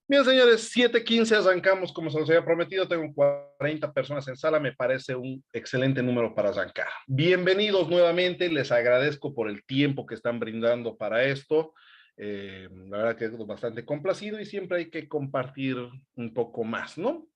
Bien, señores, 7:15 arrancamos como se los había prometido. Tengo 40 personas en sala, me parece un excelente número para arrancar. Bienvenidos nuevamente, les agradezco por el tiempo que están brindando para esto. La verdad que es bastante complacido y siempre hay que compartir un poco más, ¿no?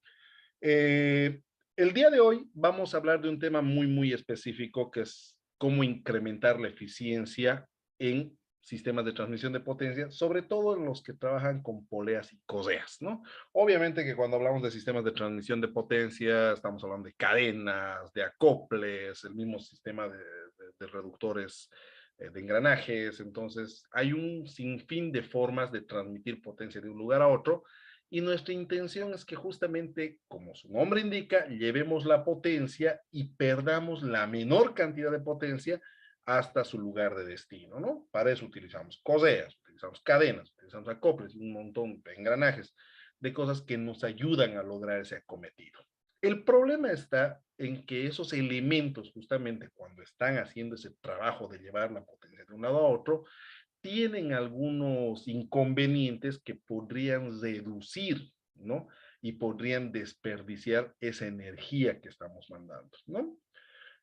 Eh, el día de hoy vamos a hablar de un tema muy específico que es cómo incrementar la eficiencia en sistemas de transmisión de potencia, sobre todo en los que trabajan con poleas y correas, ¿no? Obviamente que cuando hablamos de sistemas de transmisión de potencia, estamos hablando de cadenas, de acoples, el mismo sistema de reductores de engranajes, entonces hay un sinfín de formas de transmitir potencia de un lugar a otro, y nuestra intención es que justamente, como su nombre indica, llevemos la potencia y perdamos la menor cantidad de potencia hasta su lugar de destino, ¿no? Para eso utilizamos correas, utilizamos cadenas, utilizamos acoples, un montón de engranajes, de cosas que nos ayudan a lograr ese acometido. El problema está en que esos elementos, justamente cuando están haciendo ese trabajo de llevar la potencia de un lado a otro, tienen algunos inconvenientes que podrían reducir, ¿no? Y podrían desperdiciar esa energía que estamos mandando, ¿no?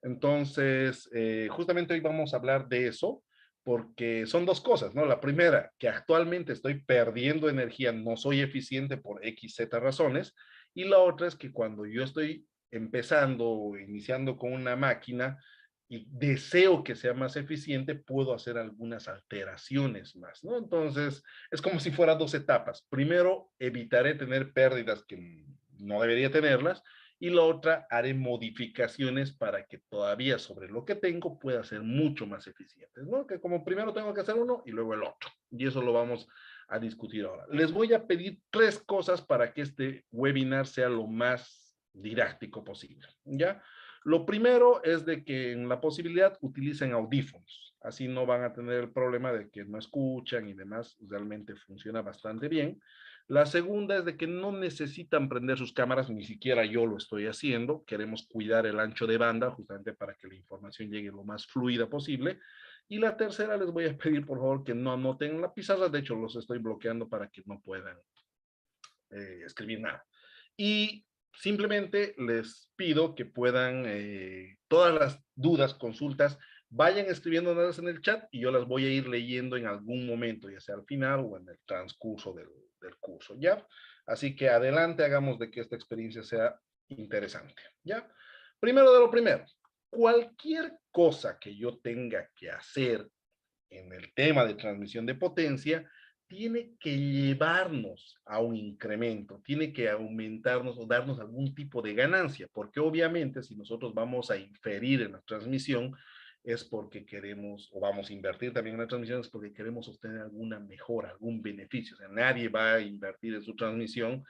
Entonces, justamente hoy vamos a hablar de eso, porque son dos cosas, ¿no? La primera, que actualmente estoy perdiendo energía, no soy eficiente por X, Z razones, y la otra es que cuando yo estoy empezando o iniciando con una máquina y deseo que sea más eficiente, puedo hacer algunas alteraciones más, ¿no? Entonces, es como si fueran dos etapas. Primero, evitaré tener pérdidas que no debería tenerlas, y la otra, haré modificaciones para que todavía sobre lo que tengo pueda ser mucho más eficiente, ¿no? Que como primero tengo que hacer uno y luego el otro. Y eso lo vamos a discutir ahora. Les voy a pedir tres cosas para que este webinar sea lo más didáctico posible, ¿ya? Lo primero es de que en la posibilidad utilicen audífonos. Así no van a tener el problema de que no escuchan y demás. Realmente funciona bastante bien. La segunda es de que no necesitan prender sus cámaras, ni siquiera yo lo estoy haciendo. Queremos cuidar el ancho de banda justamente para que la información llegue lo más fluida posible. Y la tercera, les voy a pedir por favor que no anoten la pizarra. De hecho, los estoy bloqueando para que no puedan escribir nada. Y simplemente les pido que puedan, todas las dudas, consultas, vayan escribiéndolas en el chat y yo las voy a ir leyendo en algún momento, ya sea al final o en el transcurso del curso, ¿ya? Así que adelante, hagamos de que esta experiencia sea interesante, ¿ya? Primero de lo primero, cualquier cosa que yo tenga que hacer en el tema de transmisión de potencia, tiene que llevarnos a un incremento, tiene que aumentarnos o darnos algún tipo de ganancia, porque obviamente si nosotros vamos a inferir en la transmisión, es porque queremos, o vamos a invertir también en la transmisión, es porque queremos obtener alguna mejora, algún beneficio. O sea, nadie va a invertir en su transmisión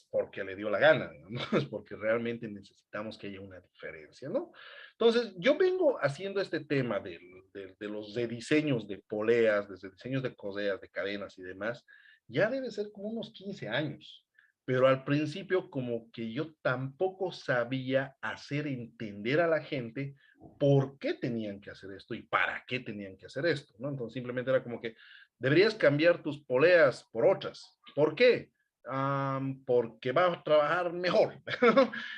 porque le dio la gana, ¿no? Es porque realmente necesitamos que haya una diferencia, ¿no? Entonces, yo vengo haciendo este tema de los rediseños de poleas, de diseños de correas, de cadenas y demás, ya debe ser como unos 15 años. Pero al principio como que yo tampoco sabía hacer entender a la gente por qué tenían que hacer esto y para qué tenían que hacer esto, ¿no? Entonces simplemente era como que deberías cambiar tus poleas por otras. ¿Por qué? Porque va a trabajar mejor.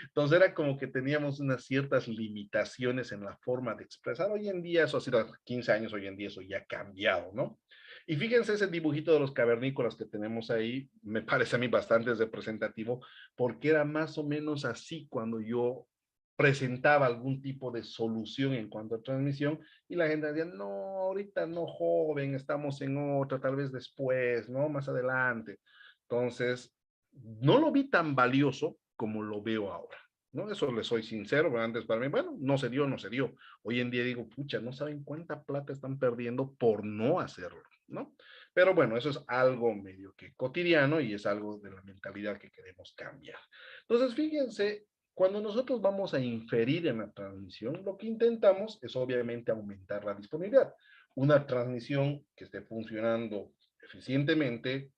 Entonces era como que teníamos unas ciertas limitaciones en la forma de expresar. Hoy en día, eso ha sido hace 15 años, hoy en día eso ya ha cambiado, ¿no? Y fíjense ese dibujito de los cavernícolas que tenemos ahí, me parece a mí bastante representativo, porque era más o menos así cuando yo presentaba algún tipo de solución en cuanto a transmisión y la gente decía, no, ahorita no, joven, estamos en otra, tal vez después, ¿no? Más adelante. Entonces, no lo vi tan valioso como lo veo ahora, ¿no? Eso le soy sincero, pero antes para mí, bueno, no se dio, no se dio. Hoy en día digo, pucha, no saben cuánta plata están perdiendo por no hacerlo, ¿no? Pero bueno, eso es algo medio que cotidiano y es algo de la mentalidad que queremos cambiar. Entonces, fíjense, cuando nosotros vamos a inferir en la transmisión, lo que intentamos es obviamente aumentar la disponibilidad. Una transmisión que esté funcionando eficientemente,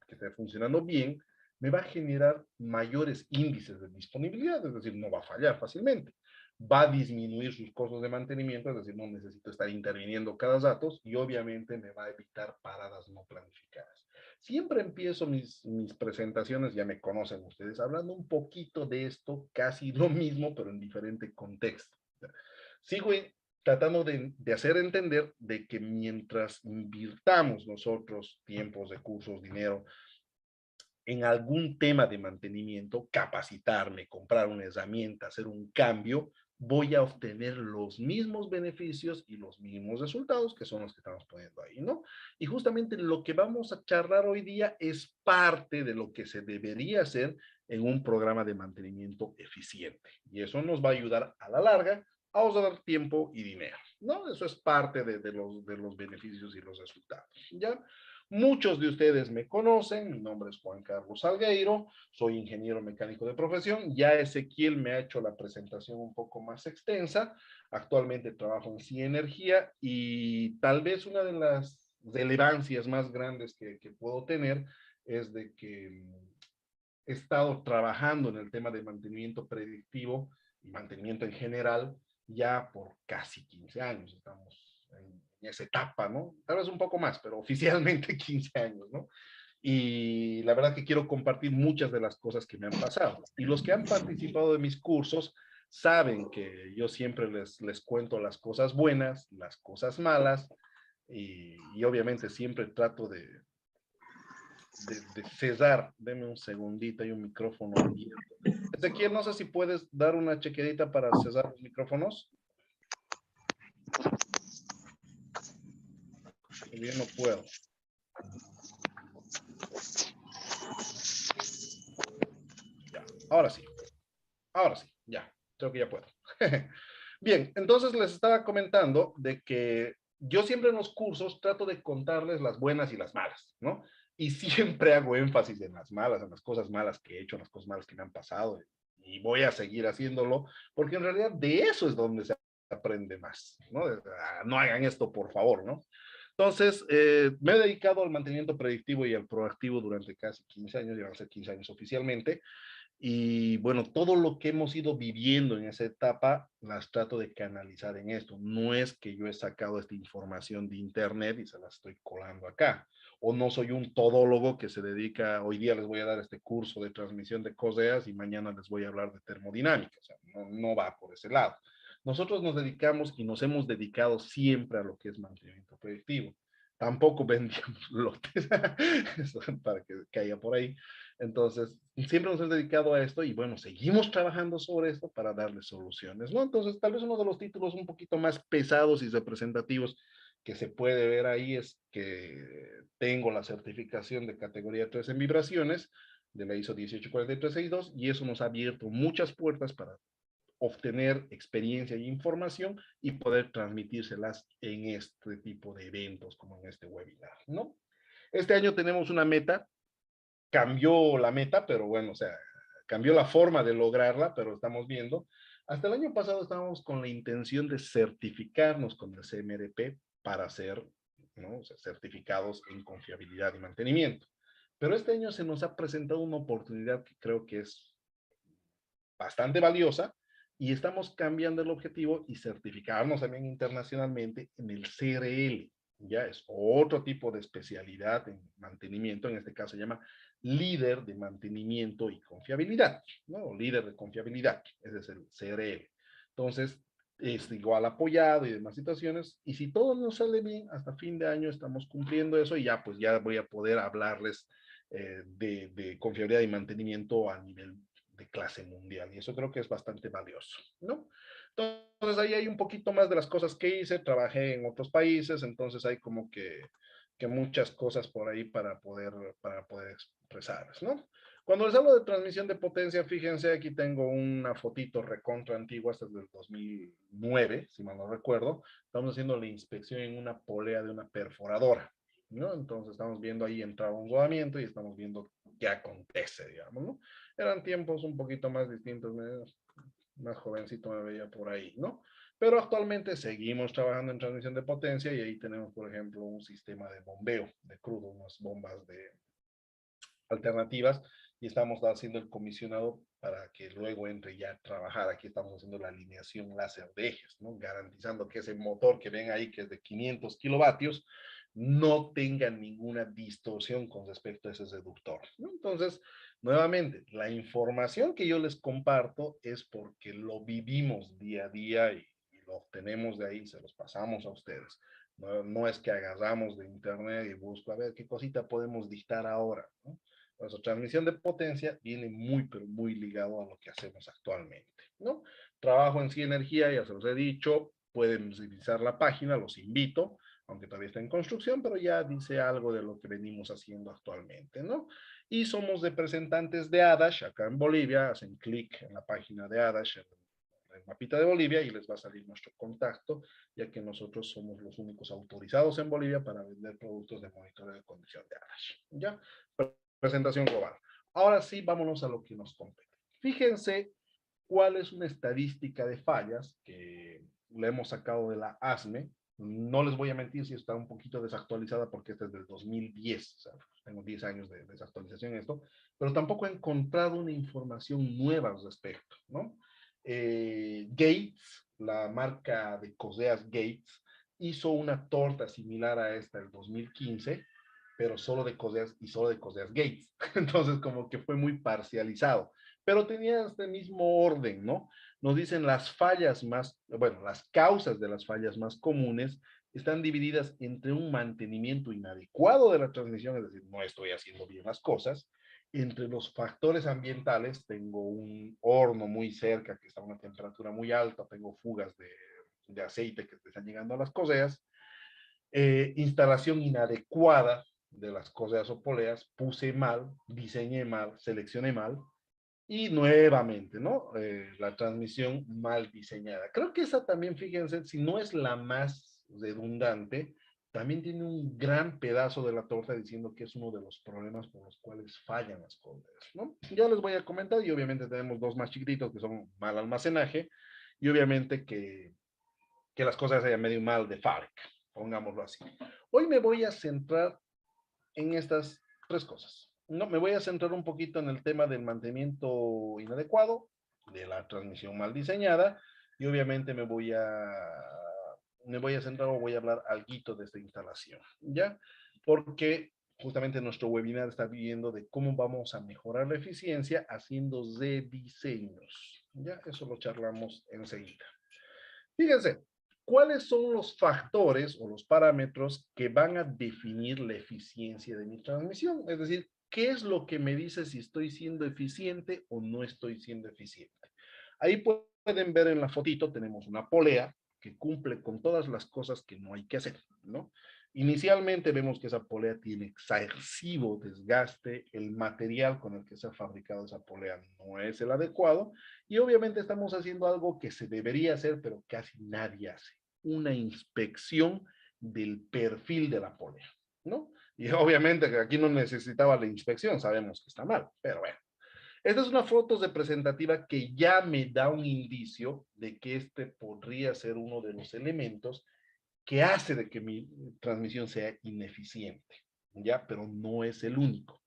que esté funcionando bien, me va a generar mayores índices de disponibilidad, es decir, no va a fallar fácilmente. Va a disminuir sus costos de mantenimiento, es decir, no necesito estar interviniendo cada dato y obviamente me va a evitar paradas no planificadas. Siempre empiezo mis presentaciones, ya me conocen ustedes, hablando un poquito de esto, casi lo mismo, pero en diferente contexto. Sigo tratando de hacer entender de que mientras invirtamos nosotros tiempos, recursos, dinero en algún tema de mantenimiento, capacitarme, comprar una herramienta, hacer un cambio, voy a obtener los mismos beneficios y los mismos resultados que son los que estamos poniendo ahí, ¿no? Y justamente lo que vamos a charlar hoy día es parte de lo que se debería hacer en un programa de mantenimiento eficiente. Y eso nos va a ayudar a la larga a ahorrar tiempo y dinero, ¿no? Eso es parte de los beneficios y los resultados, ¿ya? Muchos de ustedes me conocen, mi nombre es Juan Carlos Salgueiro, soy ingeniero mecánico de profesión, ya Ezequiel me ha hecho la presentación un poco más extensa, actualmente trabajo en CIE Energía y tal vez una de las relevancias más grandes que puedo tener es de que he estado trabajando en el tema de mantenimiento predictivo y mantenimiento en general ya por casi 15 años, estamos en esa etapa, ¿no? Tal vez un poco más, pero oficialmente 15 años, ¿no? Y la verdad que quiero compartir muchas de las cosas que me han pasado. Y los que han participado de mis cursos saben que yo siempre les cuento las cosas buenas, las cosas malas, y obviamente siempre trato de César, deme un segundito, hay un micrófono abierto. Ezequiel, no sé si puedes dar una chequedita para César los micrófonos. Yo no puedo. Ya, ahora sí, ya, creo que ya puedo. Bien, entonces les estaba comentando de que yo siempre en los cursos trato de contarles las buenas y las malas, ¿no? Y siempre hago énfasis en las malas, en las cosas malas que he hecho, en las cosas malas que me han pasado, y voy a seguir haciéndolo, porque en realidad de eso es donde se aprende más, ¿no? No hagan esto, por favor, ¿no? Entonces, me he dedicado al mantenimiento predictivo y al proactivo durante casi 15 años, ya van a ser 15 años oficialmente, y bueno, todo lo que hemos ido viviendo en esa etapa, las trato de canalizar en esto. No es que yo he sacado esta información de internet y se la estoy colando acá. O no soy un todólogo que se dedica, hoy día les voy a dar este curso de transmisión de correas y mañana les voy a hablar de termodinámica. O sea, no va por ese lado. Nosotros nos dedicamos y nos hemos dedicado siempre a lo que es mantenimiento predictivo. Tampoco vendíamos lotes para que caiga por ahí. Entonces, siempre nos hemos dedicado a esto y bueno, seguimos trabajando sobre esto para darle soluciones, ¿no? Entonces, tal vez uno de los títulos un poquito más pesados y representativos que se puede ver ahí es que tengo la certificación de categoría 3 en vibraciones de la ISO 18432 y eso nos ha abierto muchas puertas para obtener experiencia e información y poder transmitírselas en este tipo de eventos como en este webinar, ¿no? Este año tenemos una meta, cambió la meta, pero bueno, o sea, cambió la forma de lograrla, pero estamos viendo. Hasta el año pasado estábamos con la intención de certificarnos con el CMRP para ser, ¿no? O sea, certificados en confiabilidad y mantenimiento. Pero este año se nos ha presentado una oportunidad que creo que es bastante valiosa y estamos cambiando el objetivo y certificarnos también internacionalmente en el CRL. Ya es otro tipo de especialidad en mantenimiento, en este caso se llama líder de mantenimiento y confiabilidad, ¿no? Líder de confiabilidad, ese es el CRL. Entonces, es igual apoyado y demás situaciones, y si todo nos sale bien, hasta fin de año estamos cumpliendo eso y ya, pues ya voy a poder hablarles de confiabilidad y mantenimiento a nivel de clase mundial, y eso creo que es bastante valioso, ¿no? Entonces ahí hay un poquito más de las cosas que hice, trabajé en otros países, entonces hay como que muchas cosas por ahí para poder expresarlas, ¿no? Cuando les hablo de transmisión de potencia, fíjense, aquí tengo una fotito recontra antigua, hasta del 2009, si mal no recuerdo. Estamos haciendo la inspección en una polea de una perforadora, ¿no? Entonces estamos viendo ahí entrar un rodamiento y estamos viendo qué acontece, digamos, ¿no? Eran tiempos un poquito más distintos, más jovencito me veía por ahí, ¿no? Pero actualmente seguimos trabajando en transmisión de potencia y ahí tenemos, por ejemplo, un sistema de bombeo de crudo, unas bombas de alternativas y estamos haciendo el comisionado para que luego entre ya a trabajar. Aquí estamos haciendo la alineación láser de ejes, ¿no? Garantizando que ese motor que ven ahí, que es de 500 kilovatios, no tenga ninguna distorsión con respecto a ese seductor, ¿no? Entonces, nuevamente, la información que yo les comparto es porque lo vivimos día a día y lo obtenemos de ahí, se los pasamos a ustedes. No, no es que agarramos de internet y busco a ver qué cosita podemos dictar ahora, ¿no? Nuestra transmisión de potencia viene muy, pero muy ligado a lo que hacemos actualmente, ¿no? Trabajo en sí energía, ya se los he dicho, pueden revisar la página, los invito, aunque todavía está en construcción, pero ya dice algo de lo que venimos haciendo actualmente, ¿no? Y somos representantes de Adash acá en Bolivia, hacen clic en la página de Adash, en el mapita de Bolivia, y les va a salir nuestro contacto, ya que nosotros somos los únicos autorizados en Bolivia para vender productos de monitoreo de condición de Adash, ¿ya? Presentación global. Ahora sí, vámonos a lo que nos compete. Fíjense cuál es una estadística de fallas que le hemos sacado de la ASME. No les voy a mentir si está un poquito desactualizada porque esta es del 2010, o sea, tengo 10 años de desactualización en esto, pero tampoco he encontrado una información nueva al respecto, ¿no? Gates, la marca de coseas Gates, hizo una torta similar a esta del 2015, pero solo de coseas y solo de coseas Gates. Entonces, como que fue muy parcializado, pero tenía este mismo orden, ¿no? Nos dicen las fallas más, bueno, las causas de las fallas más comunes están divididas entre un mantenimiento inadecuado de la transmisión, es decir, no estoy haciendo bien las cosas. Entre los factores ambientales, tengo un horno muy cerca que está a una temperatura muy alta, tengo fugas de aceite que están llegando a las coseas, instalación inadecuada de las coseas o poleas, puse mal, diseñé mal, seleccioné mal, y nuevamente, ¿no? La transmisión mal diseñada. Creo que esa también, fíjense, si no es la más redundante, también tiene un gran pedazo de la torta diciendo que es uno de los problemas por los cuales fallan las cosas, ¿no? Ya les voy a comentar, y obviamente tenemos dos más chiquititos que son mal almacenaje, y obviamente que las cosas hayan medio mal de fábrica, pongámoslo así. Hoy me voy a centrar en estas tres cosas. No, me voy a centrar un poquito en el tema del mantenimiento inadecuado, de la transmisión mal diseñada, y obviamente me voy a centrar o voy a hablar algo de esta instalación, ¿ya? Porque justamente nuestro webinar está viendo de cómo vamos a mejorar la eficiencia haciendo rediseños, ¿ya? Eso lo charlamos enseguida. Fíjense, ¿cuáles son los factores o los parámetros que van a definir la eficiencia de mi transmisión? Es decir, ¿qué es lo que me dice si estoy siendo eficiente o no estoy siendo eficiente? Ahí pueden ver en la fotito, tenemos una polea que cumple con todas las cosas que no hay que hacer, ¿no? Inicialmente vemos que esa polea tiene excesivo desgaste, el material con el que se ha fabricado esa polea no es el adecuado, y obviamente estamos haciendo algo que se debería hacer, pero casi nadie hace, una inspección del perfil de la polea, ¿no? Y obviamente que aquí no necesitaba la inspección, sabemos que está mal, pero bueno. Esta es una foto representativa que ya me da un indicio de que este podría ser uno de los elementos que hace de que mi transmisión sea ineficiente, ¿ya? Pero no es el único.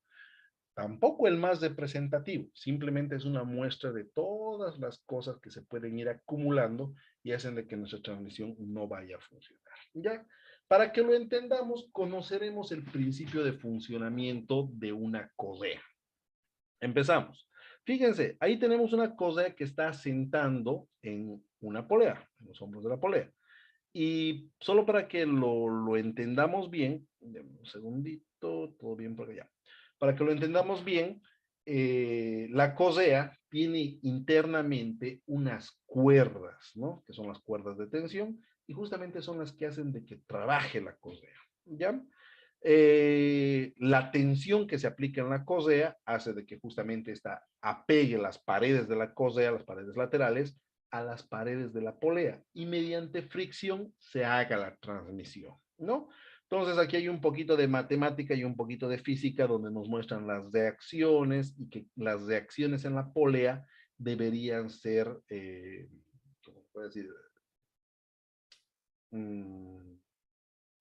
Tampoco el más representativo, simplemente es una muestra de todas las cosas que se pueden ir acumulando y hacen de que nuestra transmisión no vaya a funcionar, ¿ya? Para que lo entendamos, conoceremos el principio de funcionamiento de una correa. Empezamos. Fíjense, ahí tenemos una correa que está sentando en una polea, en los hombros de la polea. Y solo para que lo entendamos bien, un segundito, todo bien por allá. Para que lo entendamos bien, la correa tiene internamente unas cuerdas, ¿no? Que son las cuerdas de tensión, y justamente son las que hacen de que trabaje la correa, ¿ya? La tensión que se aplica en la correa hace de que justamente esta apegue las paredes de la correa, las paredes laterales, a las paredes de la polea y mediante fricción se haga la transmisión, ¿no? Entonces aquí hay un poquito de matemática y un poquito de física donde nos muestran las reacciones y que las reacciones en la polea deberían ser, ¿cómo puedo decir? Mm,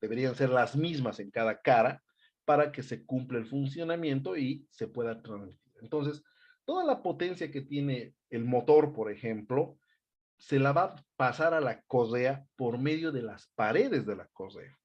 Deberían ser las mismas en cada cara para que se cumpla el funcionamiento y se pueda transmitir. Entonces, toda la potencia que tiene el motor, por ejemplo, se la va a pasar a la correa por medio de las paredes de la correa.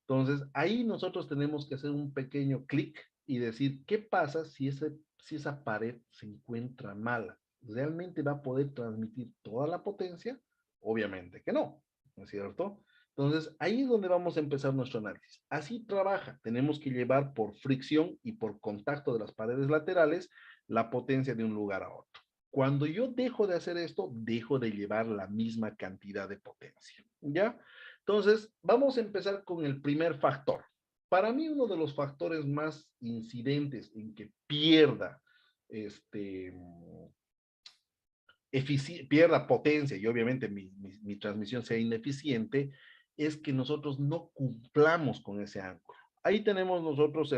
Entonces, ahí nosotros tenemos que hacer un pequeño clic y decir, ¿qué pasa si esa pared se encuentra mala? ¿Realmente va a poder transmitir toda la potencia? Obviamente que no, ¿no es cierto? Entonces, ahí es donde vamos a empezar nuestro análisis. Así trabaja. Tenemos que llevar por fricción y por contacto de las paredes laterales la potencia de un lugar a otro. Cuando yo dejo de hacer esto, dejo de llevar la misma cantidad de potencia, ¿ya? Entonces, vamos a empezar con el primer factor. Para mí, uno de los factores más incidentes en que pierda pierda potencia y obviamente mi transmisión sea ineficiente, es que nosotros no cumplamos con ese ángulo. Ahí tenemos nosotros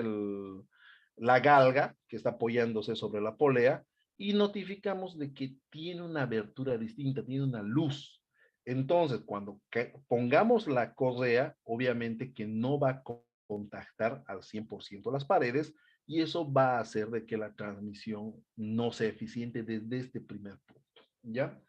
la galga que está apoyándose sobre la polea y notificamos de que tiene una abertura distinta, tiene una luz. Entonces, cuando pongamos la correa, obviamente que no va a contactar al 100% las paredes y eso va a hacer de que la transmisión no sea eficiente desde este primer punto. ¿Ya?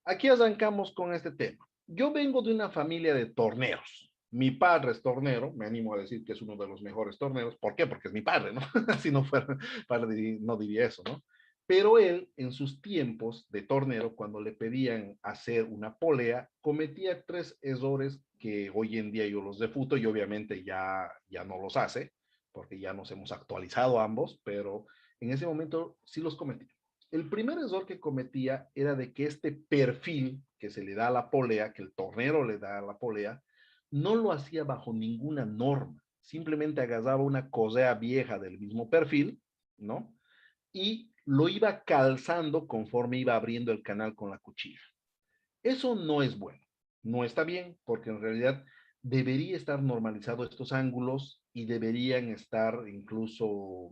Aquí arrancamos con este tema. Yo vengo de una familia de torneros. Mi padre es tornero, me animo a decir que es uno de los mejores torneros. ¿Por qué? Porque es mi padre, ¿no? Si no fuera padre, no diría eso, ¿no? Pero él, en sus tiempos de tornero, cuando le pedían hacer una polea, cometía 3 errores que hoy en día yo los refuto y obviamente ya no los hace, porque ya nos hemos actualizado ambos, pero en ese momento sí los cometía. El primer error que cometía era de que este perfil que se le da a la polea, que el tornero le da a la polea, no lo hacía bajo ninguna norma. Simplemente agarraba una correa vieja del mismo perfil, ¿no? Y lo iba calzando conforme iba abriendo el canal con la cuchilla. Eso no es bueno, no está bien, porque en realidad debería estar normalizado estos ángulos y deberían estar incluso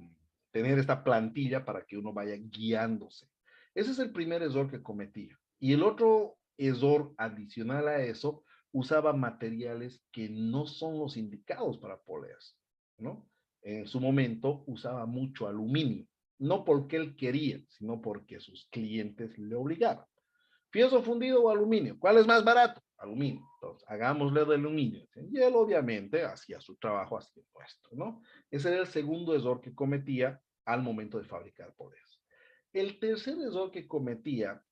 tener esta plantilla para que uno vaya guiándose. Ese es el primer error que cometía. Y el otro error adicional a eso, usaba materiales que no son los indicados para poleas, ¿no? En su momento usaba mucho aluminio, no porque él quería, sino porque sus clientes le obligaban. ¿Fierro fundido o aluminio? ¿Cuál es más barato? Aluminio. Entonces, hagámosle de aluminio. Y él obviamente hacía su trabajo haciendo esto, ¿no? Ese era el segundo error que cometía al momento de fabricar poleas. El tercer error que cometía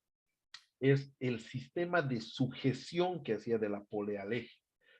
es el sistema de sujeción que hacía de la polea al eje.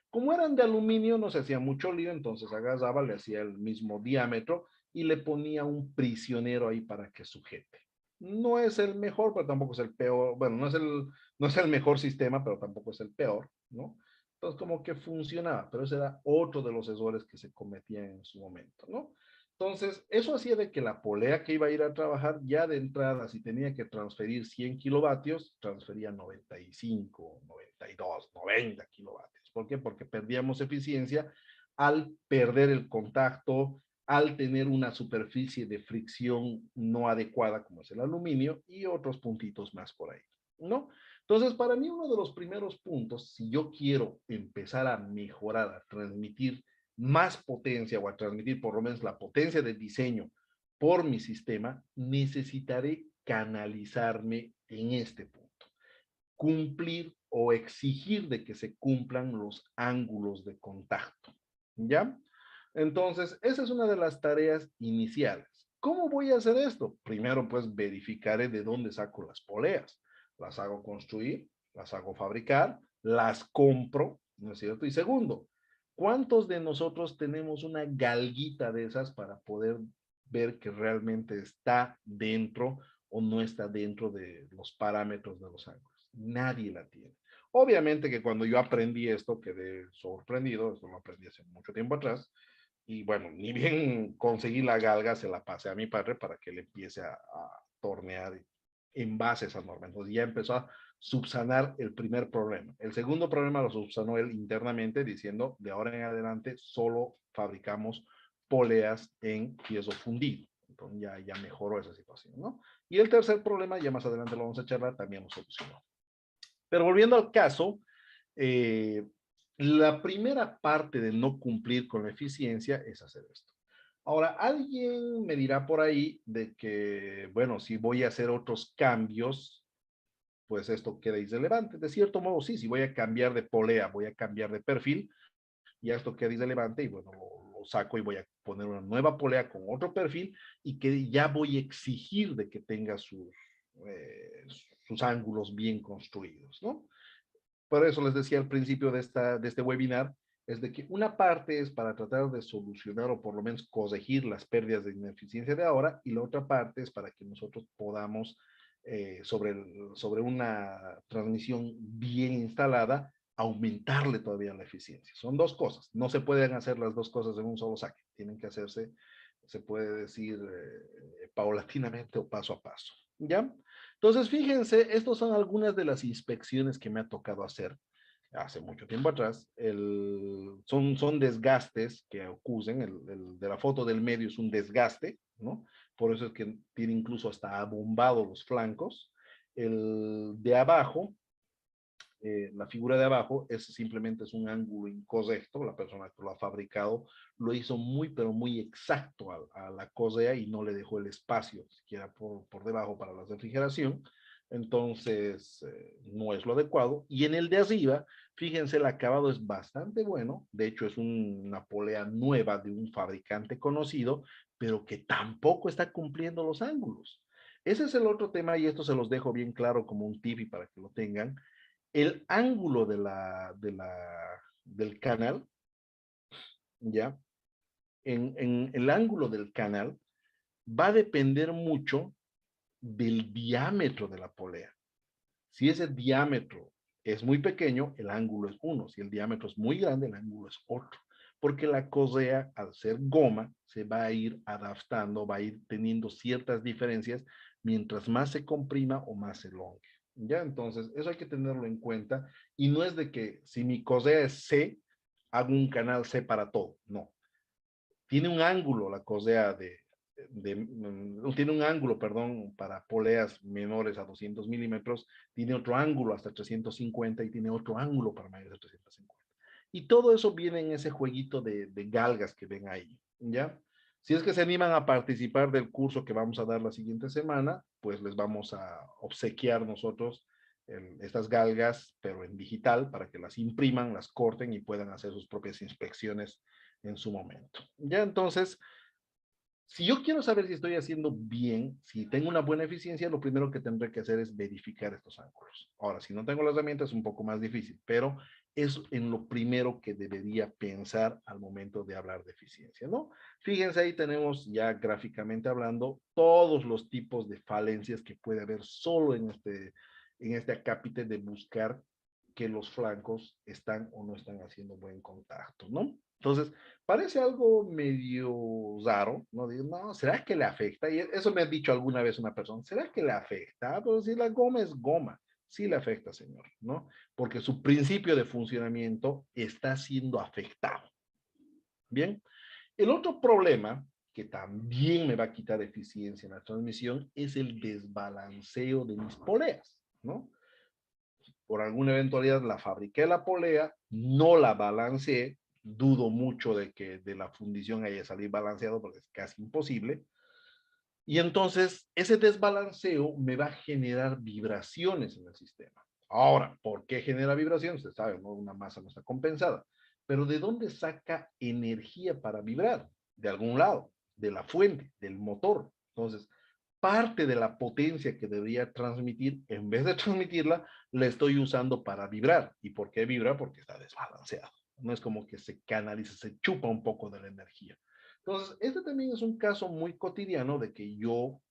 Como eran de aluminio, no se hacía mucho lío, entonces agarraba, le hacía el mismo diámetro y le ponía un prisionero ahí para que sujete. No es el mejor, pero tampoco es el peor. Bueno, no es el mejor sistema, pero tampoco es el peor, ¿no? Entonces, como que funcionaba, pero ese era otro de los errores que se cometían en su momento, ¿no? Entonces, eso hacía de que la polea que iba a ir a trabajar ya de entrada, si tenía que transferir 100 kilovatios, transfería 95, 92, 90 kilovatios. ¿Por qué? Porque perdíamos eficiencia al perder el contacto, al tener una superficie de fricción no adecuada como es el aluminio y otros puntitos más por ahí, ¿no? Entonces, para mí uno de los primeros puntos, si yo quiero empezar a mejorar, a transmitir más potencia o a transmitir por lo menos la potencia del diseño por mi sistema, necesitaré canalizarme en este punto. Cumplir o exigir de que se cumplan los ángulos de contacto. ¿Ya? Entonces, esa es una de las tareas iniciales. ¿Cómo voy a hacer esto? Primero, pues verificaré de dónde saco las poleas. Las hago construir, las hago fabricar, las compro, ¿no es cierto? Y segundo, ¿cuántos de nosotros tenemos una galguita de esas para poder ver que realmente está dentro o no está dentro de los parámetros de los ángulos? Nadie la tiene. Obviamente que cuando yo aprendí esto quedé sorprendido, esto lo aprendí hace mucho tiempo atrás, y bueno, ni bien conseguí la galga, se la pasé a mi padre para que le empiece a tornear en base a esas normas. Entonces ya empezó a subsanar el primer problema. El segundo problema lo subsanó él internamente diciendo, de ahora en adelante solo fabricamos poleas en fierro fundido. Entonces ya mejoró esa situación, ¿no? Y el tercer problema, ya más adelante lo vamos a charlar, también lo solucionó. Pero volviendo al caso, eh, la primera parte de no cumplir con la eficiencia es hacer esto. Ahora, alguien me dirá por ahí de que, bueno, si voy a hacer otros cambios, pues esto queda irrelevante. De cierto modo, sí, si voy a cambiar de polea, voy a cambiar de perfil, ya esto queda irrelevante y bueno, lo saco y voy a poner una nueva polea con otro perfil y que ya voy a exigir de que tenga sus ángulos bien construidos, ¿no? Por eso les decía al principio de este webinar, es de que una parte es para tratar de solucionar o por lo menos corregir las pérdidas de ineficiencia de ahora y la otra parte es para que nosotros podamos, sobre una transmisión bien instalada, aumentarle todavía la eficiencia. Son dos cosas. No se pueden hacer las dos cosas en un solo saque. Tienen que hacerse, se puede decir, paulatinamente o paso a paso. ¿Ya? Entonces, fíjense, estas son algunas de las inspecciones que me ha tocado hacer hace mucho tiempo atrás. Son desgastes que ocurren. El de la foto del medio es un desgaste, ¿no? Por eso es que tiene incluso hasta abombado los flancos. El de abajo, la figura de abajo, simplemente es un ángulo incorrecto. La persona que lo ha fabricado lo hizo muy, pero muy exacto a la correa y no le dejó el espacio siquiera por debajo para la refrigeración. Entonces, no es lo adecuado. Y en el de arriba, fíjense, el acabado es bastante bueno. De hecho, es una polea nueva de un fabricante conocido, pero que tampoco está cumpliendo los ángulos. Ese es el otro tema y esto se los dejo bien claro como un tip y para que lo tengan. El ángulo del canal, ¿ya? En el ángulo del canal va a depender mucho del diámetro de la polea. Si ese diámetro es muy pequeño, el ángulo es 1. Si el diámetro es muy grande, el ángulo es otro. Porque la correa, al ser goma, se va a ir adaptando, va a ir teniendo ciertas diferencias mientras más se comprima o más se elongue. ¿Ya? Entonces, eso hay que tenerlo en cuenta. Y no es de que si mi correa es C, hago un canal C para todo. No. Tiene un ángulo la correa tiene un ángulo, perdón, para poleas menores a 200 milímetros, tiene otro ángulo hasta 350 y tiene otro ángulo para mayores de 350. Y todo eso viene en ese jueguito de galgas que ven ahí, ¿ya? Si es que se animan a participar del curso que vamos a dar la siguiente semana, pues les vamos a obsequiar nosotros estas galgas, pero en digital, para que las impriman, las corten y puedan hacer sus propias inspecciones en su momento. Ya entonces, si yo quiero saber si estoy haciendo bien, si tengo una buena eficiencia, lo primero que tendré que hacer es verificar estos ángulos. Ahora, si no tengo las herramientas es un poco más difícil, pero es en lo primero que debería pensar al momento de hablar de eficiencia, ¿no? Fíjense, ahí tenemos ya gráficamente hablando todos los tipos de falencias que puede haber solo en este acápite de buscar que los flancos están o no están haciendo buen contacto, ¿no? Entonces, parece algo medio raro, ¿no? Digo, no, ¿será que le afecta? Y eso me ha dicho alguna vez una persona, ¿será que le afecta? Pero si la goma es goma, sí le afecta, señor, ¿no? Porque su principio de funcionamiento está siendo afectado. Bien, el otro problema que también me va a quitar eficiencia en la transmisión es el desbalanceo de mis poleas, ¿no? Por alguna eventualidad la fabriqué la polea, no la balanceé, dudo mucho de que de la fundición haya salido balanceado porque es casi imposible. Y entonces ese desbalanceo me va a generar vibraciones en el sistema. Ahora, ¿por qué genera vibraciones? Usted sabe, ¿no? Una masa no está compensada. Pero ¿de dónde saca energía para vibrar? De algún lado, de la fuente, del motor. Entonces, parte de la potencia que debería transmitir, en vez de transmitirla, la estoy usando para vibrar. ¿Y por qué vibra? Porque está desbalanceado. No es como que se canaliza, se chupa un poco de la energía. Entonces, este también es un caso muy cotidiano de que yo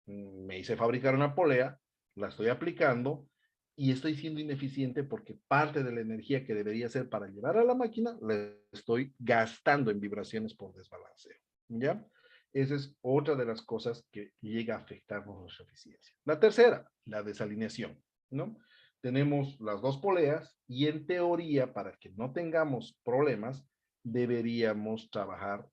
me hice fabricar una polea, la estoy aplicando y estoy siendo ineficiente porque parte de la energía que debería ser para llevar a la máquina la estoy gastando en vibraciones por desbalanceo. ¿Ya? Esa es otra de las cosas que llega a afectarnos nuestra eficiencia. La tercera, la desalineación, ¿no? Tenemos las dos poleas y en teoría, para que no tengamos problemas, deberíamos trabajar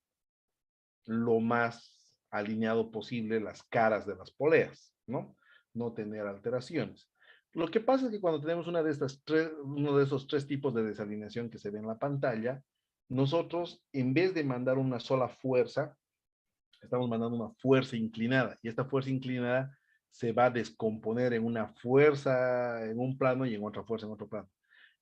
lo más alineado posible las caras de las poleas, ¿no? No tener alteraciones. Lo que pasa es que cuando tenemos uno de esos tres tipos de desalineación que se ve en la pantalla, nosotros, en vez de mandar una sola fuerza, estamos mandando una fuerza inclinada, y esta fuerza inclinada se va a descomponer en una fuerza en un plano y en otra fuerza en otro plano.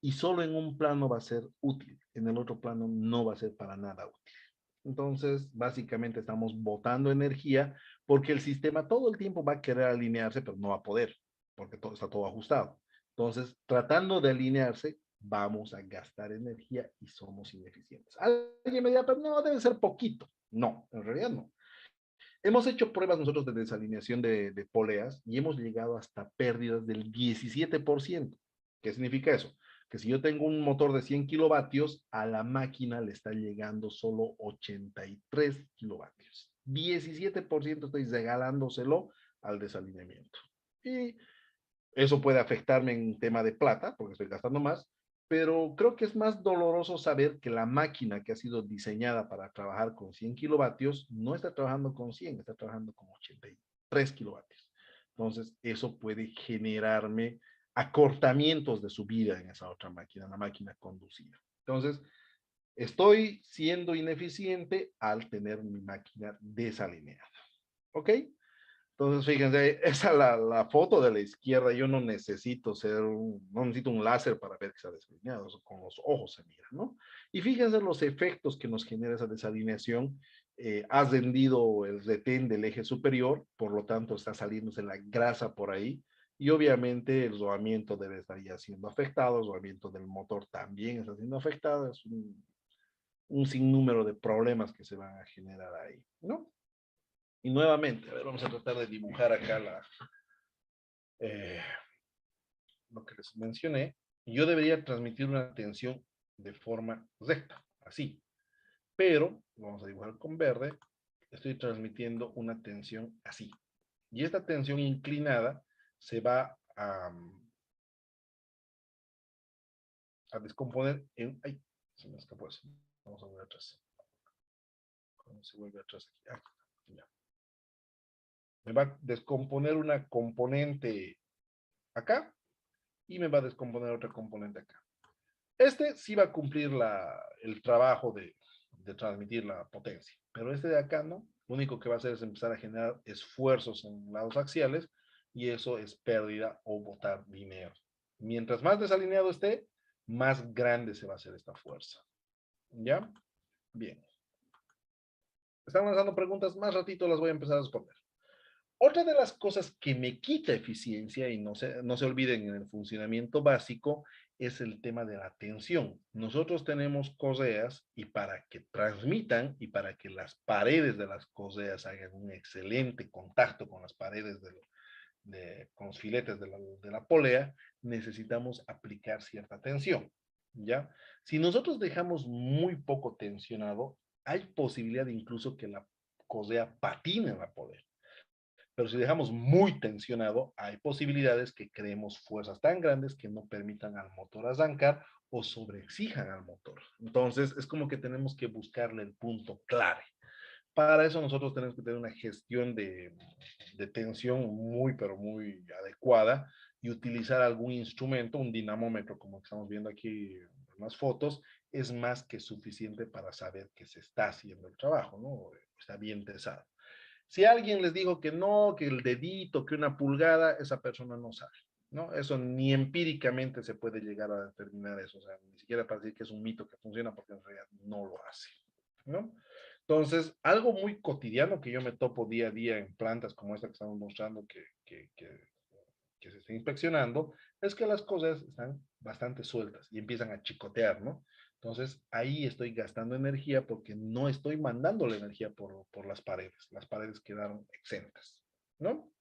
y solo en un plano va a ser útil, en el otro plano no va a ser para nada útil. Entonces, básicamente estamos botando energía porque el sistema todo el tiempo va a querer alinearse, pero no va a poder, porque todo está todo ajustado. Entonces, tratando de alinearse, vamos a gastar energía y somos ineficientes. Alguien me dirá, pero no, debe ser poquito. No, en realidad no. Hemos hecho pruebas nosotros de desalineación de poleas y hemos llegado hasta pérdidas del 17%. ¿Qué significa eso? Que si yo tengo un motor de 100 kilovatios, a la máquina le está llegando solo 83 kilovatios. 17% estoy regalándoselo al desalineamiento. Y eso puede afectarme en tema de plata, porque estoy gastando más, pero creo que es más doloroso saber que la máquina que ha sido diseñada para trabajar con 100 kilovatios no está trabajando con 100, está trabajando con 83 kilovatios. Entonces, eso puede generarme acortamientos de su vida en esa otra máquina, la máquina conducida. Entonces, estoy siendo ineficiente al tener mi máquina desalineada. ¿Ok? Entonces, fíjense, esa es la foto de la izquierda. Yo no necesito no necesito un láser para ver que está desalineado, con los ojos se mira, ¿no? Y fíjense los efectos que nos genera esa desalineación. Ha rendido el retén del eje superior, por lo tanto está saliéndose la grasa por ahí. Y obviamente el rodamiento debe estar ya siendo afectado, el rodamiento del motor también está siendo afectado. Es un sinnúmero de problemas que se van a generar ahí, ¿no? Y nuevamente, a ver, vamos a tratar de dibujar acá eh, lo que les mencioné. Yo debería transmitir una tensión de forma recta, así. Pero, vamos a dibujar con verde, estoy transmitiendo una tensión así. Y esta tensión inclinada se va a descomponer en... ¡Ay! Se me escapó eso. Vamos a volver atrás. ¿Cómo se vuelve atrás aquí? Ah, ya. Me va a descomponer una componente acá y me va a descomponer otra componente acá. Este sí va a cumplir el trabajo de transmitir la potencia, pero este de acá no. Lo único que va a hacer es empezar a generar esfuerzos en lados axiales y eso es pérdida o botar dinero. Mientras más desalineado esté, más grande se va a hacer esta fuerza. ¿Ya? Bien. Están lanzando preguntas, más ratito las voy a empezar a responder. Otra de las cosas que me quita eficiencia, y no se olviden en el funcionamiento básico, es el tema de la tensión. Nosotros tenemos correas y para que transmitan y para que las paredes de las correas hagan un excelente contacto con las paredes con los filetes de la polea, necesitamos aplicar cierta tensión. ¿Ya? Si nosotros dejamos muy poco tensionado, hay posibilidad incluso que la correa patine en la polea. Pero si dejamos muy tensionado, hay posibilidades que creemos fuerzas tan grandes que no permitan al motor arrancar o sobreexijan al motor. Entonces, es como que tenemos que buscarle el punto clave. Para eso nosotros tenemos que tener una gestión de tensión muy, pero muy adecuada y utilizar algún instrumento, un dinamómetro, como estamos viendo aquí en las fotos, es más que suficiente para saber que se está haciendo el trabajo, ¿no? Está bien pesado. Si alguien les dijo que no, que el dedito, que una pulgada, esa persona no sabe, ¿no? Eso ni empíricamente se puede llegar a determinar eso, o sea, ni siquiera para decir que es un mito que funciona porque en realidad no lo hace, ¿no? Entonces, algo muy cotidiano que yo me topo día a día en plantas como esta que estamos mostrando que se está inspeccionando, es que las cosas están bastante sueltas y empiezan a chicotear, ¿no? Entonces, ahí estoy gastando energía porque no estoy mandando la energía por las paredes. Las paredes quedaron exentas, ¿no?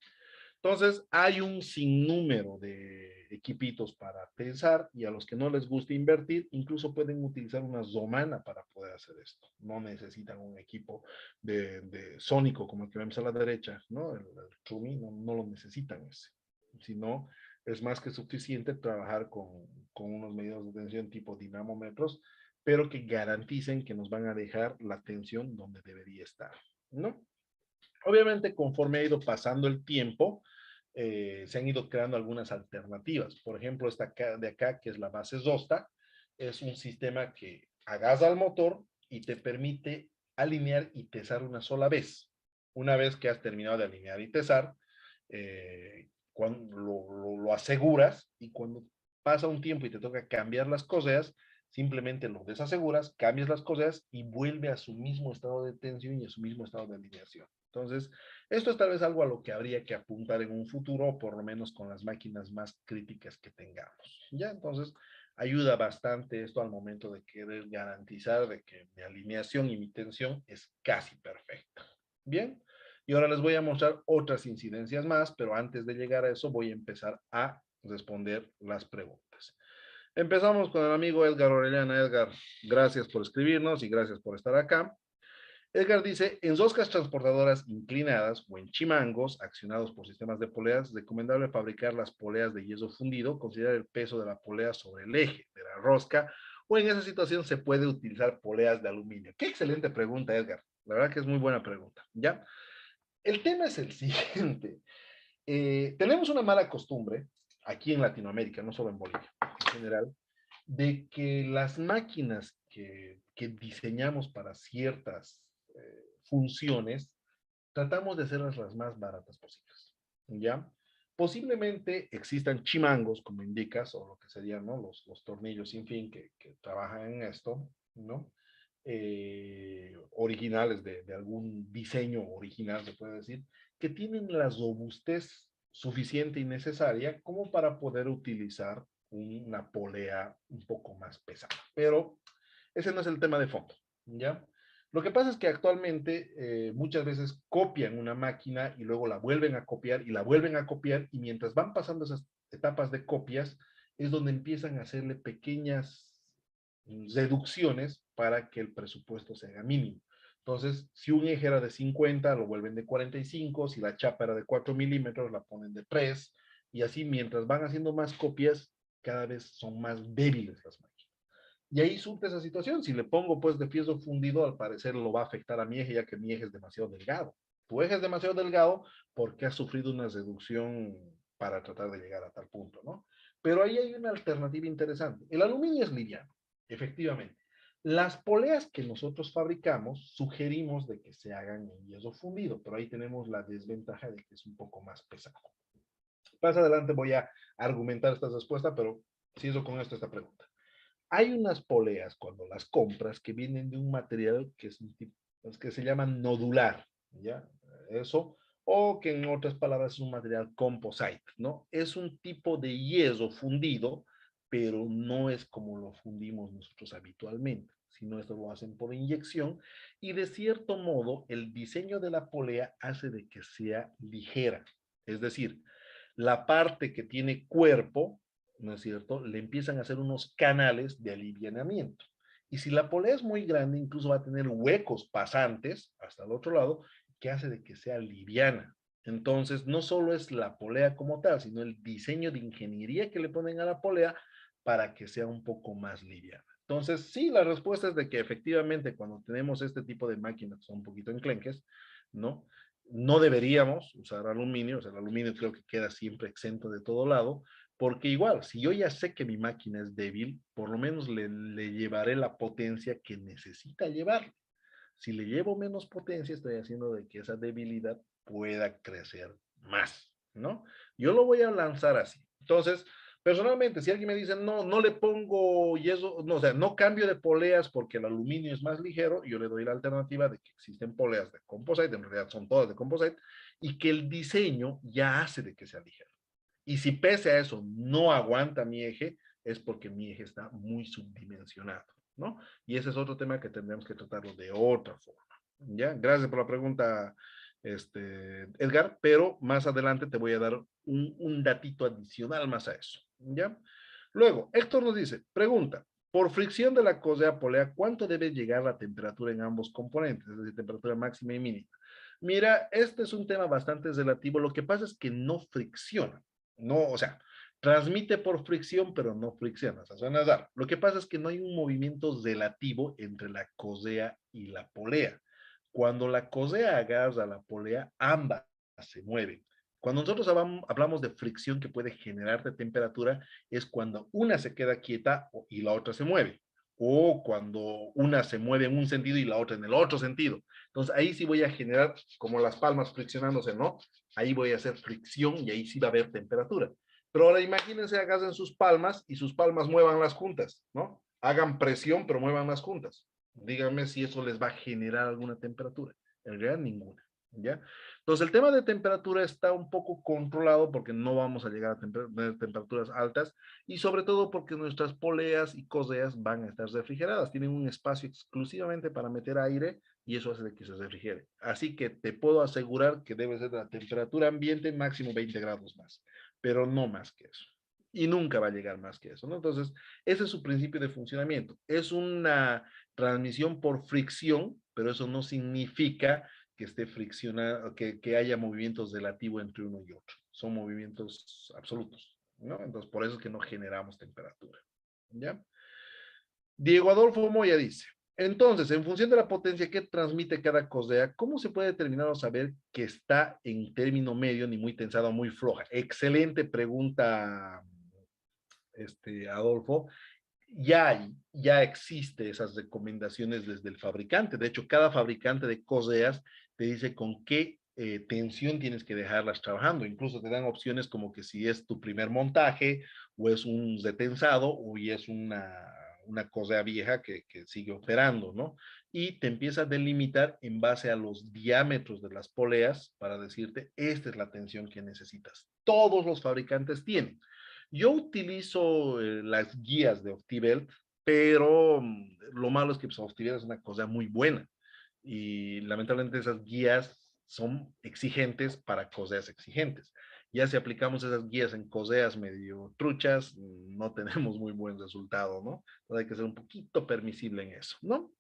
Entonces, hay un sinnúmero de equipitos para pensar y a los que no les gusta invertir, incluso pueden utilizar una Zomana para poder hacer esto. No necesitan un equipo de sónico como el que vemos a la derecha, ¿no? El Trumi, no lo necesitan ese. Sino, es más que suficiente trabajar con unos medios de tensión tipo dinamómetros, pero que garanticen que nos van a dejar la tensión donde debería estar, ¿no? Obviamente, conforme ha ido pasando el tiempo, se han ido creando algunas alternativas. Por ejemplo, esta de acá, que es la base Zosta, es un sistema que agarra al motor y te permite alinear y tesar una sola vez. Una vez que has terminado de alinear y tesar, cuando lo aseguras y cuando pasa un tiempo y te toca cambiar las cosas, simplemente lo desaseguras, cambias las cosas y vuelve a su mismo estado de tensión y a su mismo estado de alineación. Entonces, esto es tal vez algo a lo que habría que apuntar en un futuro, por lo menos con las máquinas más críticas que tengamos. Ya, entonces, ayuda bastante esto al momento de querer garantizar de que mi alineación y mi tensión es casi perfecta. Bien, y ahora les voy a mostrar otras incidencias más, pero antes de llegar a eso voy a empezar a responder las preguntas. Empezamos con el amigo Edgar Orellana. Edgar, gracias por escribirnos y gracias por estar acá. Edgar dice, en roscas transportadoras inclinadas o en chimangos accionados por sistemas de poleas, es recomendable fabricar las poleas de yeso fundido, considerar el peso de la polea sobre el eje de la rosca, o en esa situación se puede utilizar poleas de aluminio. Qué excelente pregunta, Edgar. La verdad que es muy buena pregunta. ¿Ya? El tema es el siguiente. Tenemos una mala costumbre aquí en Latinoamérica, no solo en Bolivia, en general, de que las máquinas que diseñamos para ciertas funciones, tratamos de hacerlas las más baratas posibles, ¿ya? Posiblemente existan chimangos, como indicas, o lo que serían, ¿no? Los tornillos sin fin que trabajan en esto, ¿no? Originales de algún diseño original, se puede decir, que tienen la robustez suficiente y necesaria como para poder utilizar una polea un poco más pesada. Pero ese no es el tema de fondo, ¿ya? Lo que pasa es que actualmente muchas veces copian una máquina y luego la vuelven a copiar y la vuelven a copiar y mientras van pasando esas etapas de copias es donde empiezan a hacerle pequeñas reducciones para que el presupuesto se haga mínimo. Entonces, si un eje era de 50, lo vuelven de 45, si la chapa era de 4 milímetros, la ponen de 3, y así mientras van haciendo más copias, cada vez son más débiles las máquinas. Y ahí surge esa situación. Si le pongo pues de fierro fundido, al parecer lo va a afectar a mi eje, ya que mi eje es demasiado delgado. Tu eje es demasiado delgado porque has sufrido una reducción para tratar de llegar a tal punto, ¿no? Pero ahí hay una alternativa interesante. El aluminio es liviano, efectivamente. Las poleas que nosotros fabricamos sugerimos de que se hagan en hierro fundido, pero ahí tenemos la desventaja de que es un poco más pesado. Más adelante voy a argumentar esta respuesta, pero cierro con esto esta pregunta. Hay unas poleas cuando las compras que vienen de un material que es un tipo, que se llama nodular, ¿ya? Eso, o que en otras palabras es un material composite, ¿no? Es un tipo de hierro fundido, pero no es como lo fundimos nosotros habitualmente, sino esto lo hacen por inyección y de cierto modo el diseño de la polea hace de que sea ligera, es decir, la parte que tiene cuerpo, ¿no es cierto? Le empiezan a hacer unos canales de alivianamiento. Y si la polea es muy grande, incluso va a tener huecos pasantes hasta el otro lado, que hace de que sea liviana. Entonces, no solo es la polea como tal, sino el diseño de ingeniería que le ponen a la polea para que sea un poco más liviana. Entonces, sí, la respuesta es de que efectivamente cuando tenemos este tipo de máquinas que son un poquito enclenques, ¿no? No deberíamos usar aluminio, o sea, el aluminio creo que queda siempre exento de todo lado, porque igual, si yo ya sé que mi máquina es débil, por lo menos le llevaré la potencia que necesita llevar. Si le llevo menos potencia, estoy haciendo de que esa debilidad pueda crecer más, ¿no? Yo lo voy a lanzar así. Entonces, personalmente, si alguien me dice, no, no le pongo yeso, no, o sea, no cambio de poleas porque el aluminio es más ligero, yo le doy la alternativa de que existen poleas de composite, en realidad son todas de composite, y que el diseño ya hace de que sea ligero. Y si pese a eso no aguanta mi eje, es porque mi eje está muy subdimensionado, ¿no? Y ese es otro tema que tendremos que tratarlo de otra forma. ¿Ya? Gracias por la pregunta, Edgar, pero más adelante te voy a dar un datito adicional más a eso. ¿Ya? Luego, Héctor nos dice, pregunta, por fricción de la correa polea, ¿cuánto debe llegar la temperatura en ambos componentes? Es decir, temperatura máxima y mínima. Mira, este es un tema bastante relativo. Lo que pasa es que no fricciona. No, o sea, transmite por fricción, pero no fricciona. O sea, suena raro. Lo que pasa es que no hay un movimiento relativo entre la correa y la polea. Cuando la correa agarra la polea, ambas se mueven. Cuando nosotros hablamos de fricción que puede generar de temperatura, es cuando una se queda quieta y la otra se mueve. O cuando una se mueve en un sentido y la otra en el otro sentido. Entonces ahí sí voy a generar como las palmas friccionándose, ¿no? Ahí voy a hacer fricción y ahí sí va a haber temperatura. Pero ahora imagínense, agarren sus palmas y sus palmas muevan las juntas, ¿no? Hagan presión, pero muevan las juntas. Díganme si eso les va a generar alguna temperatura. En realidad, ninguna. ¿Ya? Entonces, el tema de temperatura está un poco controlado porque no vamos a llegar a temperaturas altas y sobre todo porque nuestras poleas y coseas van a estar refrigeradas. Tienen un espacio exclusivamente para meter aire y eso hace de que se refrigere. Así que te puedo asegurar que debe ser la temperatura ambiente máximo 20 grados más, pero no más que eso. Y nunca va a llegar más que eso, ¿no? Entonces, ese es su principio de funcionamiento. Es una transmisión por fricción, pero eso no significa que esté friccionado, que haya movimientos relativos entre uno y otro. Son movimientos absolutos, ¿no? Entonces, por eso es que no generamos temperatura, ¿ya? Diego Adolfo Moya dice, entonces, en función de la potencia que transmite cada cosea, ¿cómo se puede determinar o saber que está en término medio, ni muy tensada o muy floja? Excelente pregunta, Adolfo. Ya existe esas recomendaciones desde el fabricante. De hecho, cada fabricante de coseas te dice con qué tensión tienes que dejarlas trabajando. Incluso te dan opciones como que si es tu primer montaje o es un retensado o y es una cosea vieja que sigue operando, ¿no? Y te empieza a delimitar en base a los diámetros de las poleas para decirte, esta es la tensión que necesitas. Todos los fabricantes tienen. Yo utilizo las guías de OptiBelt, pero lo malo es que pues, OptiBelt es una cosa muy buena y lamentablemente esas guías son exigentes para coseas exigentes. Ya si aplicamos esas guías en coseas medio truchas, no tenemos muy buen resultado, ¿no? Entonces hay que ser un poquito permisible en eso, ¿no?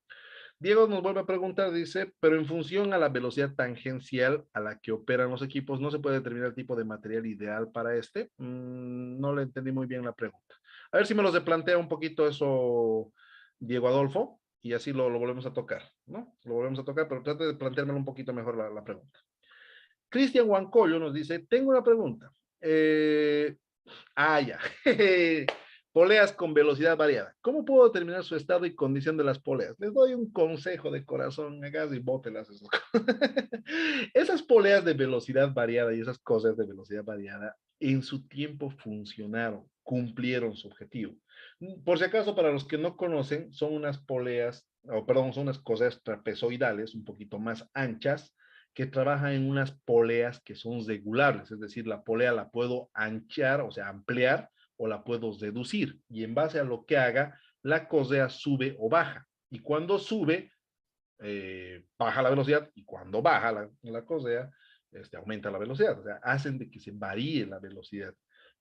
Diego nos vuelve a preguntar, dice, pero en función a la velocidad tangencial a la que operan los equipos, ¿no se puede determinar el tipo de material ideal para este? No le entendí muy bien la pregunta. A ver si me lo se plantea un poquito eso, Diego Adolfo, y así lo volvemos a tocar, ¿no? Lo volvemos a tocar, pero trate de planteármelo un poquito mejor la pregunta. Cristian Huancollo nos dice, tengo una pregunta. Ya. Poleas con velocidad variada. ¿Cómo puedo determinar su estado y condición de las poleas? Les doy un consejo de corazón, hagas y bótelas. Esas poleas de velocidad variada y esas cosas de velocidad variada en su tiempo funcionaron, cumplieron su objetivo. Por si acaso, para los que no conocen, son unas poleas, o perdón, son unas cosas trapezoidales, un poquito más anchas, que trabajan en unas poleas que son regulables, es decir, la polea la puedo anchar, o sea, ampliar, o la puedo reducir, y en base a lo que haga, la cosea sube o baja. Y cuando sube, baja la velocidad, y cuando baja la cosea, aumenta la velocidad. O sea, hacen de que se varíe la velocidad.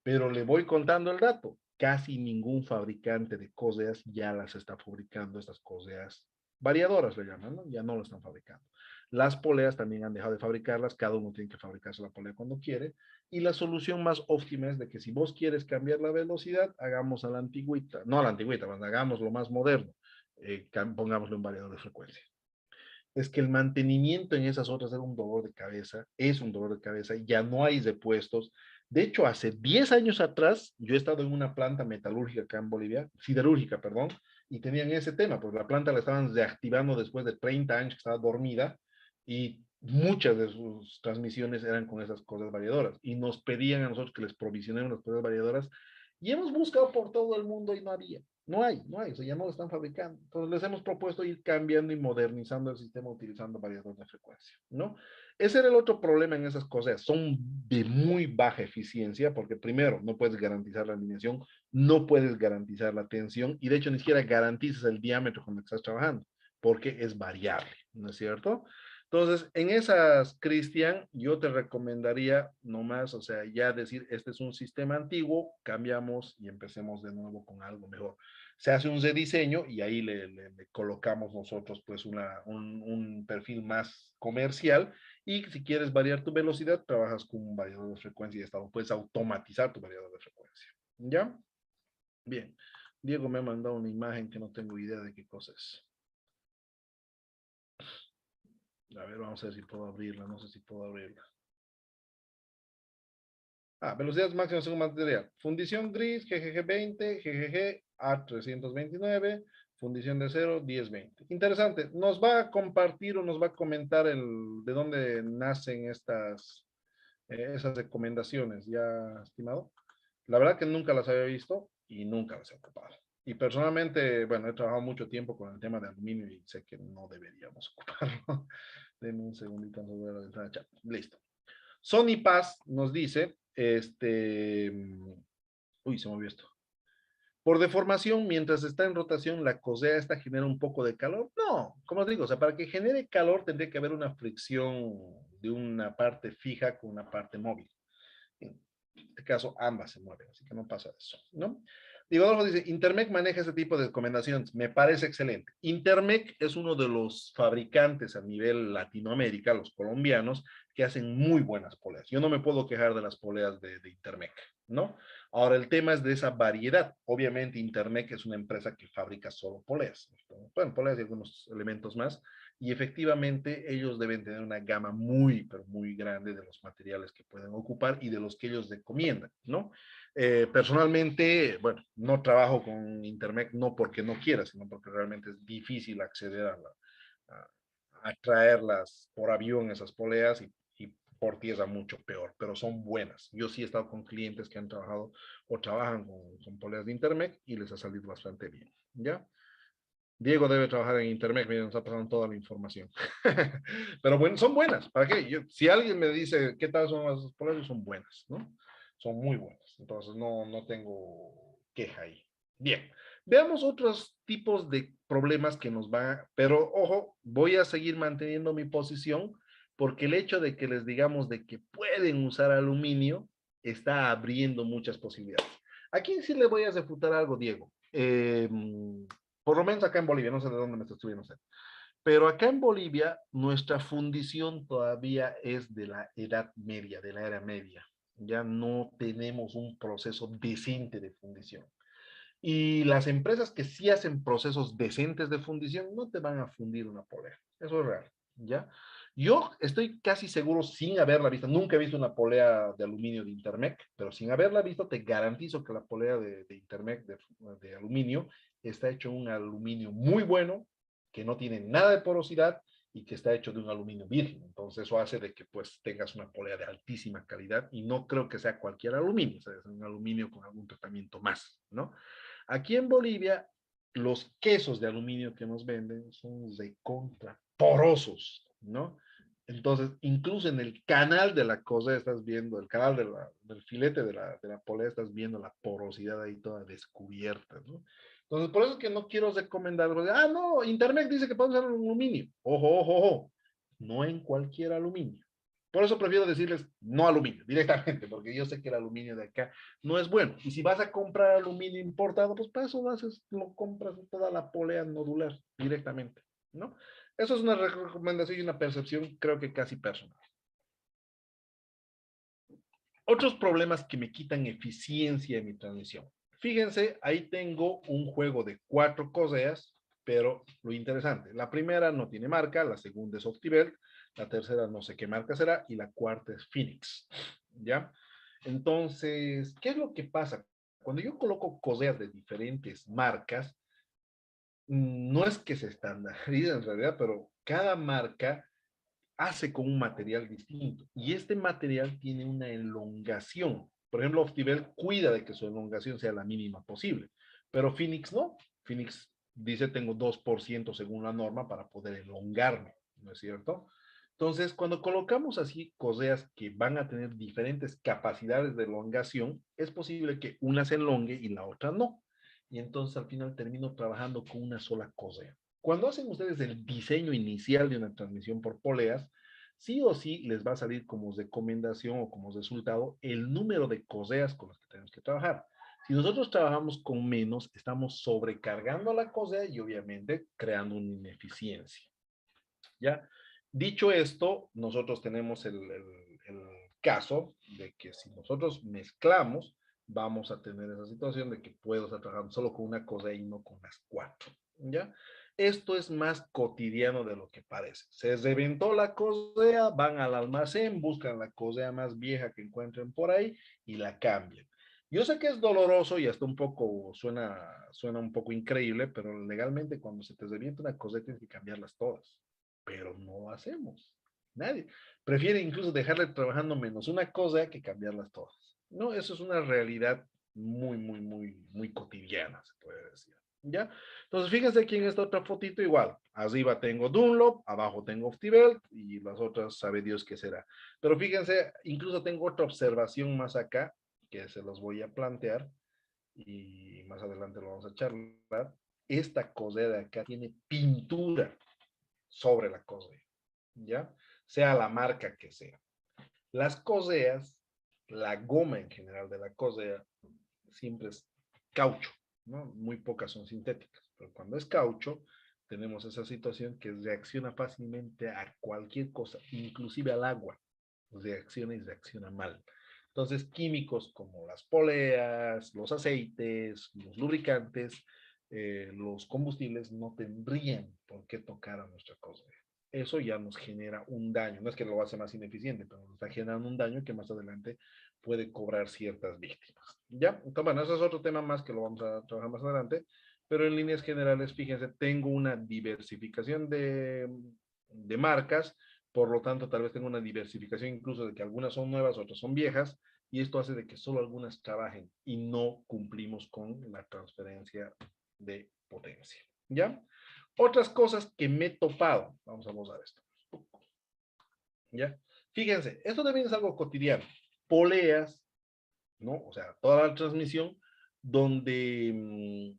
Pero le voy contando el dato. Casi ningún fabricante de coseas ya las está fabricando, estas coseas variadoras le llaman, ¿no? Ya no lo están fabricando. Las poleas también han dejado de fabricarlas, cada uno tiene que fabricarse la polea cuando quiere, y la solución más óptima es de que si vos quieres cambiar la velocidad, hagamos a la antigüita, no a la antigüita, hagamos lo más moderno, pongámosle un variador de frecuencia. Es que el mantenimiento en esas otras era un dolor de cabeza, es un dolor de cabeza, ya no hay repuestos. De hecho, hace 10 años atrás, yo he estado en una planta metalúrgica acá en Bolivia, siderúrgica, perdón, y tenían ese tema, pues la planta la estaban reactivando después de 30 años que estaba dormida, y muchas de sus transmisiones eran con esas cosas variadoras, y nos pedían a nosotros que les provisionemos las cosas variadoras, y hemos buscado por todo el mundo y no había. No hay, o sea, ya no lo están fabricando. Entonces les hemos propuesto ir cambiando y modernizando el sistema utilizando variadores de frecuencia, ¿no? Ese era el otro problema en esas cosas. Son de muy baja eficiencia porque primero no puedes garantizar la alineación, no puedes garantizar la tensión y de hecho ni siquiera garantizas el diámetro con el que estás trabajando porque es variable, ¿no es cierto? Entonces, en esas, Cristian, yo te recomendaría nomás, o sea, ya decir, este es un sistema antiguo, cambiamos y empecemos de nuevo con algo mejor. Se hace un rediseño y ahí le colocamos nosotros pues un perfil más comercial y si quieres variar tu velocidad, trabajas con un variador de frecuencia y estado, puedes automatizar tu variador de frecuencia. ¿Ya? Bien. Diego me ha mandado una imagen que no tengo idea de qué cosa es. A ver, vamos a ver si puedo abrirla. No sé si puedo abrirla. Velocidades máximas según material. Fundición gris, GGG 20, GGG A329, fundición de acero 1020. Interesante. Nos va a compartir o nos va a comentar de dónde nacen esas recomendaciones, ya, estimado. La verdad que nunca las había visto y nunca las he ocupado. Y personalmente, bueno, he trabajado mucho tiempo con el tema de aluminio y sé que no deberíamos ocuparlo. Denme un segundito, no voy a la ventana chat. Listo. Sony Paz nos dice, uy, se movió esto. Por deformación, mientras está en rotación, la cosea esta genera un poco de calor. No, como os digo, o sea, para que genere calor tendría que haber una fricción de una parte fija con una parte móvil. En este caso, ambas se mueven, así que no pasa eso, ¿no? Diego Adolfo dice, Intermec maneja este tipo de recomendaciones. Me parece excelente. Intermec es uno de los fabricantes a nivel Latinoamérica, los colombianos, que hacen muy buenas poleas. Yo no me puedo quejar de las poleas de Intermec, ¿no? Ahora, el tema es de esa variedad. Obviamente, Intermec es una empresa que fabrica solo poleas. Bueno, poleas y algunos elementos más. Y efectivamente, ellos deben tener una gama muy, pero muy grande de los materiales que pueden ocupar y de los que ellos recomiendan, ¿no? Personalmente, bueno, no trabajo con Intermec no porque no quiera, sino porque realmente es difícil acceder a traerlas por avión, esas poleas, y por tierra mucho peor, pero son buenas. Yo sí he estado con clientes que han trabajado o trabajan con poleas de Intermec y les ha salido bastante bien, ¿ya? Diego debe trabajar en Intermec, mira, nos ha pasado toda la información. Pero bueno, son buenas. ¿Para qué? Si alguien me dice qué tal son las poleas, son buenas, ¿no? Son muy buenas. Entonces no tengo queja ahí. Bien, veamos otros tipos de problemas que nos van, pero ojo, voy a seguir manteniendo mi posición porque el hecho de que les digamos de que pueden usar aluminio está abriendo muchas posibilidades. Aquí sí le voy a refutar algo, Diego. Por lo menos acá en Bolivia, no sé de dónde me está estudiando usted, pero acá en Bolivia nuestra fundición todavía es de la edad media, de la era media. Ya no tenemos un proceso decente de fundición. Y las empresas que sí hacen procesos decentes de fundición no te van a fundir una polea. Eso es real, ¿ya? Yo estoy casi seguro, sin haberla visto, nunca he visto una polea de aluminio de Intermec, pero sin haberla visto, te garantizo que la polea de Intermec de aluminio está hecho un aluminio muy bueno, que no tiene nada de porosidad y que está hecho de un aluminio virgen. Entonces eso hace de que pues tengas una polea de altísima calidad y no creo que sea cualquier aluminio, o sea, es un aluminio con algún tratamiento más, ¿no? Aquí en Bolivia, los quesos de aluminio que nos venden son de contra porosos, ¿no? Entonces, incluso en el canal de la cosa estás viendo, el canal del filete de la polea, estás viendo la porosidad ahí toda descubierta, ¿no? Entonces, por eso es que no quiero recomendar, no, Intermec dice que podemos usar aluminio. Ojo, ojo, ojo, no en cualquier aluminio. Por eso prefiero decirles no aluminio directamente, porque yo sé que el aluminio de acá no es bueno. Y si vas a comprar aluminio importado, pues para eso lo compras toda la polea nodular directamente, ¿no? Eso es una recomendación y una percepción, creo que casi personal. Otros problemas que me quitan eficiencia en mi transmisión. Fíjense, ahí tengo un juego de 4 correas, pero lo interesante, la primera no tiene marca, la segunda es Optibelt, la tercera no sé qué marca será, y la cuarta es Phoenix, ¿ya? Entonces, ¿qué es lo que pasa? Cuando yo coloco correas de diferentes marcas, no es que se estandariza en realidad, pero cada marca hace con un material distinto. Y este material tiene una elongación. Por ejemplo, Optibel cuida de que su elongación sea la mínima posible, pero Phoenix no. Phoenix dice tengo 2% según la norma para poder elongarme, ¿no es cierto? Entonces, cuando colocamos así correas que van a tener diferentes capacidades de elongación, es posible que una se elongue y la otra no. Y entonces al final termino trabajando con una sola correa. Cuando hacen ustedes el diseño inicial de una transmisión por poleas, sí o sí les va a salir como recomendación o como resultado el número de correas con las que tenemos que trabajar. Si nosotros trabajamos con menos, estamos sobrecargando la correa y obviamente creando una ineficiencia. ¿Ya? Dicho esto, nosotros tenemos el caso de que si nosotros mezclamos, vamos a tener esa situación de que puedo estar trabajando solo con una correa y no con las 4. ¿Ya? Esto es más cotidiano de lo que parece. Se reventó la correa, van al almacén, buscan la correa más vieja que encuentren por ahí y la cambian. Yo sé que es doloroso y hasta un poco suena un poco increíble, pero legalmente cuando se te revienta una correa tienes que cambiarlas todas, pero no hacemos. Nadie. Prefiere incluso dejarle trabajando menos una cosa que cambiarlas todas. No, eso es una realidad muy cotidiana, se puede decir. ¿Ya? Entonces, fíjense aquí en esta otra fotito igual. Arriba tengo Dunlop, abajo tengo Optibelt y las otras sabe Dios qué será. Pero fíjense, incluso tengo otra observación más acá que se los voy a plantear y más adelante lo vamos a charlar. Esta cosea de acá tiene pintura sobre la cosea, ¿ya? Sea la marca que sea. Las coseas, la goma en general de la cosea, siempre es caucho, ¿no? Muy pocas son sintéticas, pero cuando es caucho, tenemos esa situación que reacciona fácilmente a cualquier cosa, inclusive al agua. Reacciona y reacciona mal. Entonces, químicos como las poleas, los aceites, los lubricantes, los combustibles no tendrían por qué tocar a nuestra cosea. Eso ya nos genera un daño. No es que lo hace más ineficiente, pero nos está generando un daño que más adelante puede cobrar ciertas víctimas. ¿Ya? Entonces, bueno, ese es otro tema más que lo vamos a trabajar más adelante, pero en líneas generales, fíjense, tengo una diversificación de marcas, por lo tanto, tal vez tengo una diversificación incluso de que algunas son nuevas, otras son viejas, y esto hace de que solo algunas trabajen y no cumplimos con la transferencia de potencia. ¿Ya? Otras cosas que me he topado, vamos a usar esto. ¿Ya? Fíjense, esto también es algo cotidiano. Poleas, ¿no? O sea, toda la transmisión donde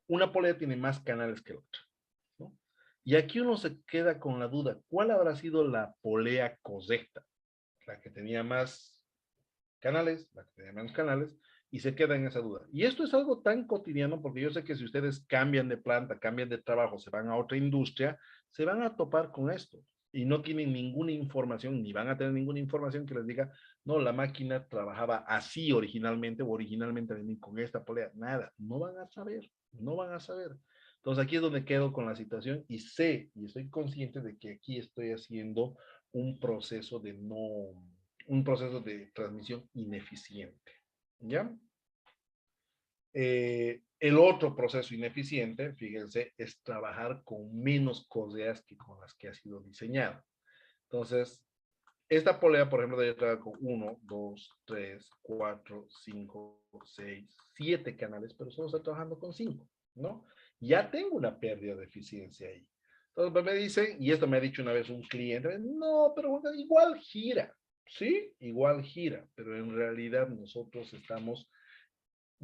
una polea tiene más canales que la otra, ¿no? Y aquí uno se queda con la duda, ¿cuál habrá sido la polea correcta? La que tenía más canales, la que tenía menos canales, y se queda en esa duda. Y esto es algo tan cotidiano porque yo sé que si ustedes cambian de planta, cambian de trabajo, se van a otra industria, se van a topar con esto y no tienen ninguna información, ni van a tener ninguna información que les diga, no, la máquina trabajaba así originalmente o originalmente venía con esta polea. Nada, no van a saber, no van a saber. Entonces aquí es donde quedo con la situación y sé y estoy consciente de que aquí estoy haciendo un proceso de no, un proceso de transmisión ineficiente. ¿Ya? El otro proceso ineficiente, fíjense, es trabajar con menos coseas que con las que ha sido diseñado. Entonces, esta polea, por ejemplo, yo trabajo con 1, 2, 3, 4, 5, 6, 7 canales, pero solo estoy trabajando con 5, ¿no? Ya tengo una pérdida de eficiencia ahí. Entonces me dicen, y esto me ha dicho una vez un cliente, no, pero igual gira, ¿sí? Igual gira, pero en realidad nosotros estamos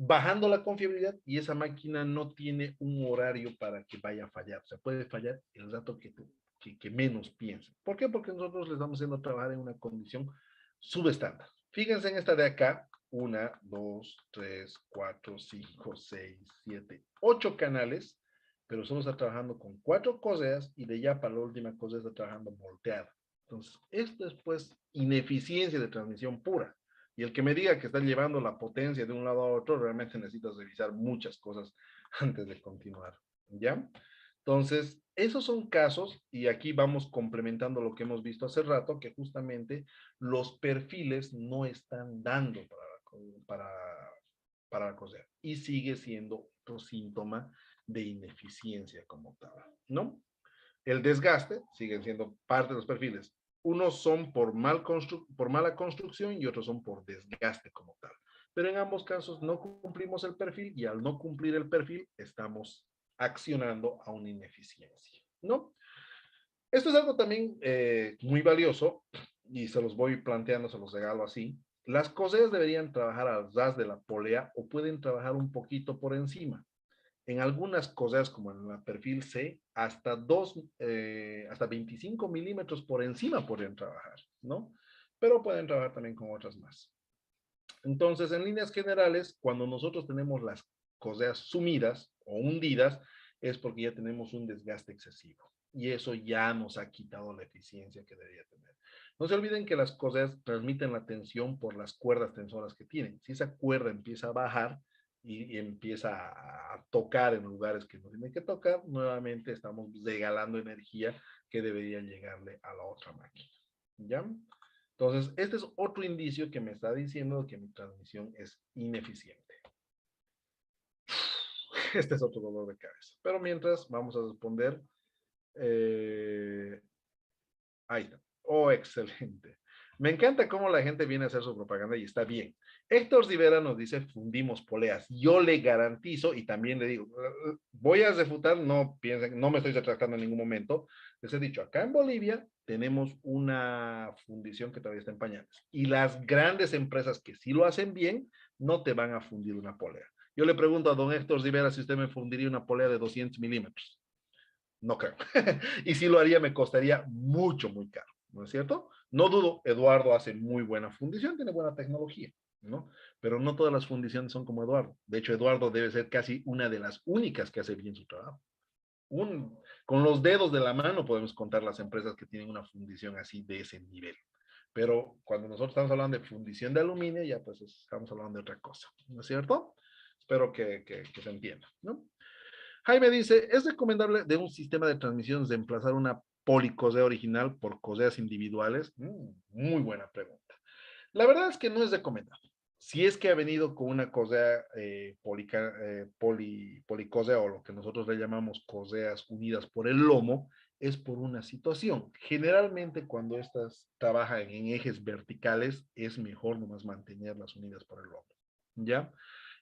bajando la confiabilidad y esa máquina no tiene un horario para que vaya a fallar. O sea, puede fallar el rato que menos piensa. ¿Por qué? Porque nosotros les estamos haciendo trabajar en una condición subestándar. Fíjense en esta de acá, 1, 2, 3, 4, 5, 6, 7, 8 canales, pero solo está trabajando con 4 coseas y de ya para la última cosa está trabajando volteada. Entonces, esto es pues ineficiencia de transmisión pura. Y el que me diga que está llevando la potencia de un lado a otro, realmente necesitas revisar muchas cosas antes de continuar. ¿Ya? Entonces, esos son casos, y aquí vamos complementando lo que hemos visto hace rato, que justamente los perfiles no están dando para, para la cosa. Y sigue siendo otro síntoma de ineficiencia como tal, ¿no? El desgaste sigue siendo parte de los perfiles. Unos son por mala construcción y otros son por desgaste como tal. Pero en ambos casos no cumplimos el perfil y al no cumplir el perfil estamos accionando a una ineficiencia, ¿no? Esto es algo también muy valioso y se los voy planteando, se los regalo así. Las coseas deberían trabajar al ras de la polea o pueden trabajar un poquito por encima. En algunas cosas, como en la perfil C, hasta 25 milímetros por encima pueden trabajar, ¿no? Pero pueden trabajar también con otras más. Entonces, en líneas generales, cuando nosotros tenemos las cosas sumidas o hundidas, es porque ya tenemos un desgaste excesivo. Y eso ya nos ha quitado la eficiencia que debería tener. No se olviden que las cosas transmiten la tensión por las cuerdas tensoras que tienen. Si esa cuerda empieza a bajar, y empieza a tocar en lugares que no tiene que tocar, nuevamente estamos regalando energía que debería llegarle a la otra máquina. ¿Ya? Entonces, este es otro indicio que me está diciendo que mi transmisión es ineficiente. Este es otro dolor de cabeza. Pero mientras, vamos a responder. Ahí está. Oh, excelente. Me encanta cómo la gente viene a hacer su propaganda y está bien. Héctor Rivera nos dice, fundimos poleas. Yo le garantizo y también le digo, voy a refutar, no piensen, no me estoy retractando en ningún momento. Les he dicho, acá en Bolivia tenemos una fundición que todavía está en pañales. Y las grandes empresas que sí lo hacen bien, no te van a fundir una polea. Yo le pregunto a don Héctor Rivera si usted me fundiría una polea de 200 milímetros. No creo. Y si lo haría, me costaría mucho, muy caro, ¿no es cierto? No dudo, Eduardo hace muy buena fundición, tiene buena tecnología, ¿no? Pero no todas las fundiciones son como Eduardo. De hecho, Eduardo debe ser casi una de las únicas que hace bien su trabajo. Con los dedos de la mano podemos contar las empresas que tienen una fundición así de ese nivel. Pero cuando nosotros estamos hablando de fundición de aluminio, ya pues estamos hablando de otra cosa, ¿no es cierto? Espero que se entienda, ¿no? Jaime dice, ¿es recomendable de un sistema de transmisiones reemplazar una policosea original por coseas individuales? Muy buena pregunta. La verdad es que no es recomendable. Si es que ha venido con una cosea policosea o lo que nosotros le llamamos coseas unidas por el lomo, es por una situación. Generalmente cuando estas trabajan en ejes verticales, es mejor nomás mantenerlas unidas por el lomo. ¿Ya?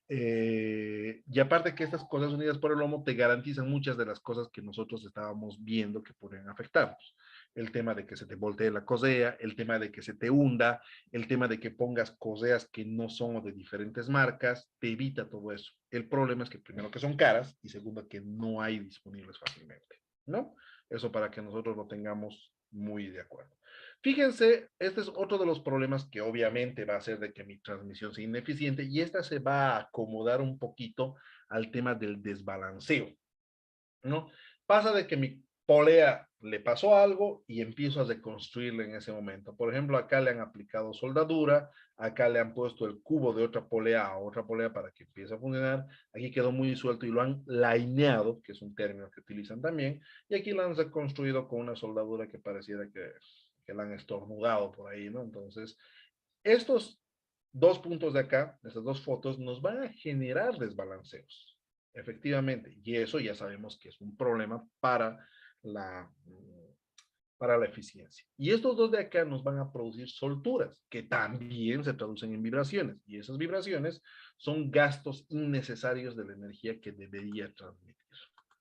Y aparte que estas cosas unidas por el lomo te garantizan muchas de las cosas que nosotros estábamos viendo que podrían afectarnos. El tema de que se te voltee la cosea, el tema de que se te hunda, el tema de que pongas coseas que no son de diferentes marcas, te evita todo eso. El problema es que primero que son caras y segundo que no hay disponibles fácilmente, ¿no? Eso para que nosotros lo tengamos muy de acuerdo. Fíjense, este es otro de los problemas que obviamente va a hacer de que mi transmisión sea ineficiente y esta se va a acomodar un poquito al tema del desbalanceo, ¿no? Pasa de que mi polea le pasó algo y empiezo a reconstruirla en ese momento. Por ejemplo, acá le han aplicado soldadura, acá le han puesto el cubo de otra polea a otra polea para que empiece a funcionar. Aquí quedó muy suelto y lo han laineado, que es un término que utilizan también, y aquí lo han reconstruido con una soldadura que pareciera que la han estornudado por ahí, ¿no? Entonces, estos dos puntos de acá, estas dos fotos, nos van a generar desbalanceos, efectivamente, y eso ya sabemos que es un problema la, para la eficiencia. Y estos dos de acá nos van a producir solturas, que también se traducen en vibraciones, y esas vibraciones son gastos innecesarios de la energía que debería transmitir.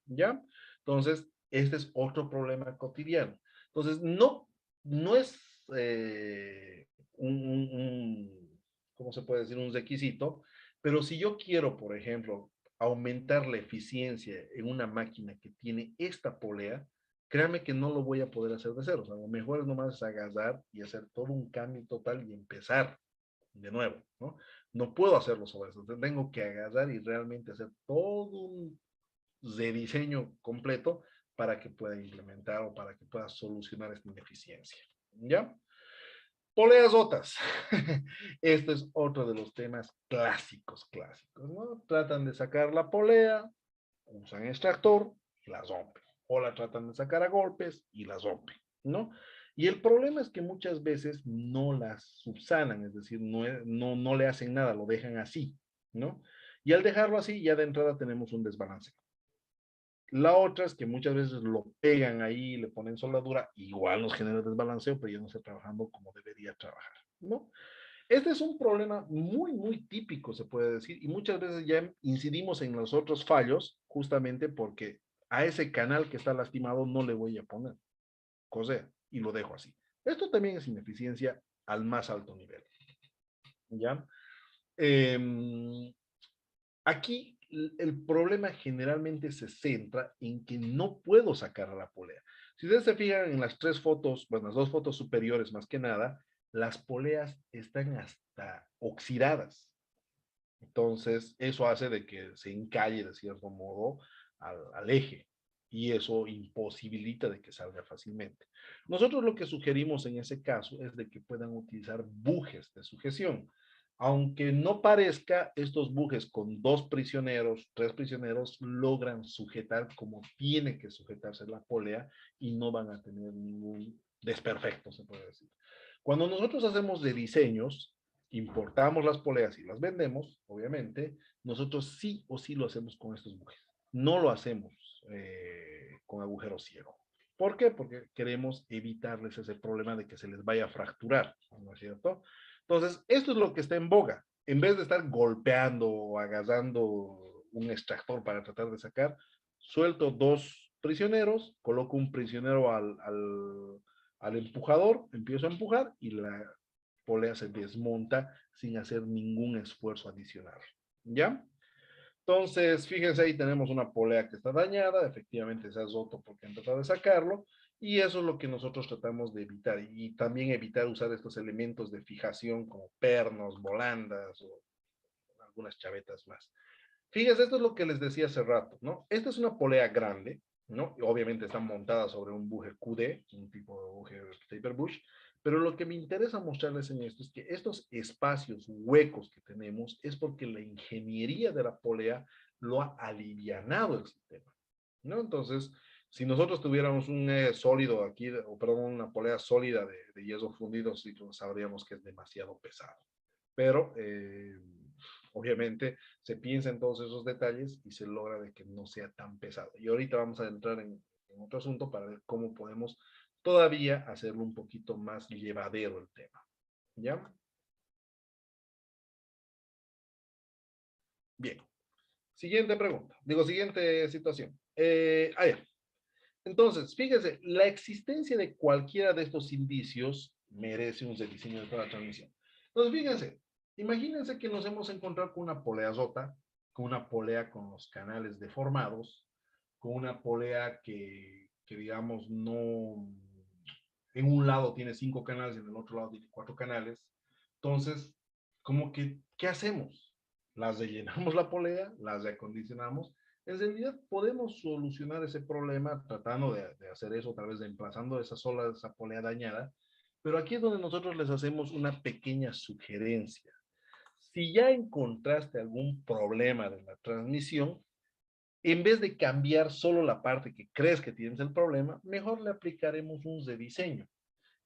¿Ya? Entonces, este es otro problema cotidiano. Entonces, no es ¿cómo se puede decir? Un requisito, pero si yo quiero, por ejemplo, aumentar la eficiencia en una máquina que tiene esta polea, créanme que no lo voy a poder hacer de cero. O sea, lo mejor es nomás agarrar y hacer todo un cambio total y empezar de nuevo, ¿no? No puedo hacerlo sobre eso. Tengo que agarrar y realmente hacer todo un rediseño completo para que pueda implementar o para que pueda solucionar esta ineficiencia. ¿Ya? Poleas rotas. Este es otro de los temas clásicos, ¿no? Tratan de sacar la polea, usan extractor, la rompen. O la tratan de sacar a golpes y la rompen, ¿no? Y el problema es que muchas veces no las subsanan, es decir, no le hacen nada, lo dejan así, ¿no? Y al dejarlo así, ya de entrada tenemos un desbalance. La otra es que muchas veces lo pegan ahí, le ponen soldadura, igual nos genera desbalanceo, pero ya no está trabajando como debería trabajar, ¿no? Este es un problema muy típico, se puede decir, y muchas veces ya incidimos en los otros fallos justamente porque a ese canal que está lastimado no le voy a poner cosea y lo dejo así. Esto también es ineficiencia al más alto nivel, ¿ya? Aquí el problema generalmente se centra en que no puedo sacar a la polea. Si ustedes se fijan en las tres fotos, bueno, las dos fotos superiores más que nada, las poleas están hasta oxidadas. Entonces, eso hace de que se encalle de cierto modo al eje y eso imposibilita de que salga fácilmente. Nosotros lo que sugerimos en ese caso es de que puedan utilizar bujes de sujeción. Aunque no parezca, estos bujes con dos prisioneros, tres prisioneros, logran sujetar como tiene que sujetarse la polea y no van a tener ningún desperfecto, se puede decir. Cuando nosotros hacemos de diseños, importamos las poleas y las vendemos, obviamente, nosotros sí o sí lo hacemos con estos bujes. No lo hacemos con agujero ciego. ¿Por qué? Porque queremos evitarles ese problema de que se les vaya a fracturar, ¿no es cierto? Entonces, esto es lo que está en boga. En vez de estar golpeando o agarrando un extractor para tratar de sacar, suelto dos prisioneros, coloco un prisionero al empujador, empiezo a empujar y la polea se desmonta sin hacer ningún esfuerzo adicional. ¿Ya? Entonces, fíjense, ahí tenemos una polea que está dañada, efectivamente se ha roto porque han tratado de sacarlo, y eso es lo que nosotros tratamos de evitar, y también evitar usar estos elementos de fijación como pernos, volandas o algunas chavetas más. Fíjense, esto es lo que les decía hace rato, ¿no? Esta es una polea grande, ¿no? Y obviamente está montada sobre un buje QD, un tipo de buje taper bush, pero lo que me interesa mostrarles en esto es que estos espacios huecos que tenemos es porque la ingeniería de la polea lo ha alivianado el sistema, ¿no? Entonces, si nosotros tuviéramos un sólido aquí, o perdón, una polea sólida de yeso fundido, sí sabríamos que es demasiado pesado. Pero obviamente se piensa en todos esos detalles y se logra de que no sea tan pesado. Y ahorita vamos a entrar en otro asunto para ver cómo podemos todavía hacerlo un poquito más llevadero el tema. ¿Ya? Bien. Siguiente pregunta. Digo, siguiente situación. Ya. Entonces, fíjense, la existencia de cualquiera de estos indicios merece un rediseño de toda la transmisión. Entonces, fíjense, imagínense que nos hemos encontrado con una polea rota, con una polea con los canales deformados, con una polea que digamos, no, en un lado tiene 5 canales y en el otro lado tiene 4 canales. Entonces, como que, ¿qué hacemos? Las rellenamos la polea, las reacondicionamos. En realidad podemos solucionar ese problema tratando de hacer eso, tal vez emplazando esa sola, esa polea dañada, pero aquí es donde nosotros les hacemos una pequeña sugerencia. Si ya encontraste algún problema de la transmisión, en vez de cambiar solo la parte que crees que tienes el problema, mejor le aplicaremos un rediseño.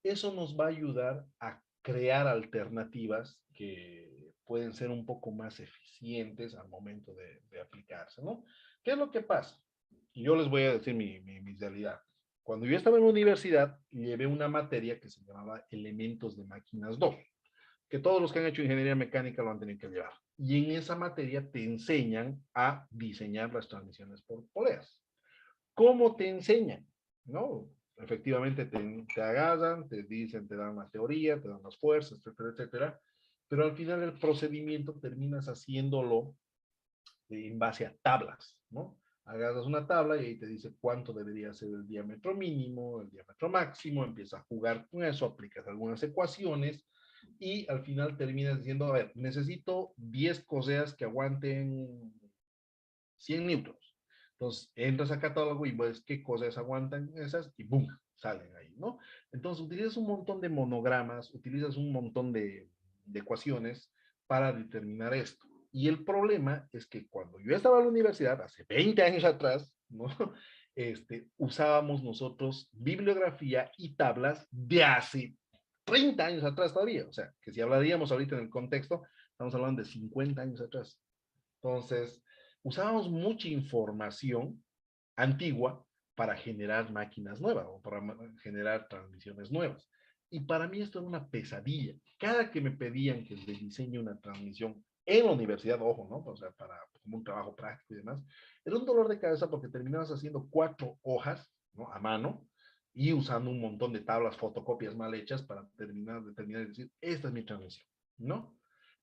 Eso nos va a ayudar a crear alternativas que pueden ser un poco más eficientes al momento de aplicarse, ¿no? ¿Qué es lo que pasa? Yo les voy a decir mi realidad. Cuando yo estaba en la universidad, llevé una materia que se llamaba Elementos de Máquinas 2, que todos los que han hecho ingeniería mecánica lo han tenido que llevar. Y en esa materia te enseñan a diseñar las transmisiones por poleas. ¿Cómo te enseñan? ¿No? Efectivamente te agarran, te dicen, te dan la teoría, te dan las fuerzas, etcétera, etcétera, pero al final el procedimiento terminas haciéndolo en base a tablas, ¿no? Agarras una tabla y ahí te dice cuánto debería ser el diámetro mínimo, el diámetro máximo, empiezas a jugar con eso, aplicas algunas ecuaciones y al final terminas diciendo, a ver, necesito 10 correas que aguanten 100 newtons. Entonces, entras a catálogo y ves qué cosas aguantan esas y ¡boom! Salen ahí, ¿no? Entonces, utilizas un montón de monogramas, utilizas un montón de ecuaciones para determinar esto. Y el problema es que cuando yo estaba en la universidad, hace 20 años atrás, ¿no? Usábamos nosotros bibliografía y tablas de hace 30 años atrás todavía. O sea, que si hablaríamos ahorita en el contexto, estamos hablando de 50 años atrás. Entonces, usábamos mucha información antigua para generar máquinas nuevas o para generar transmisiones nuevas. Y para mí esto era una pesadilla. Cada que me pedían que les diseñe una transmisión en la universidad, ojo, ¿no? O sea, para como un trabajo práctico y demás, era un dolor de cabeza porque terminabas haciendo 4 hojas, ¿no? A mano y usando un montón de tablas, fotocopias mal hechas para terminar y decir, esta es mi transmisión, ¿no?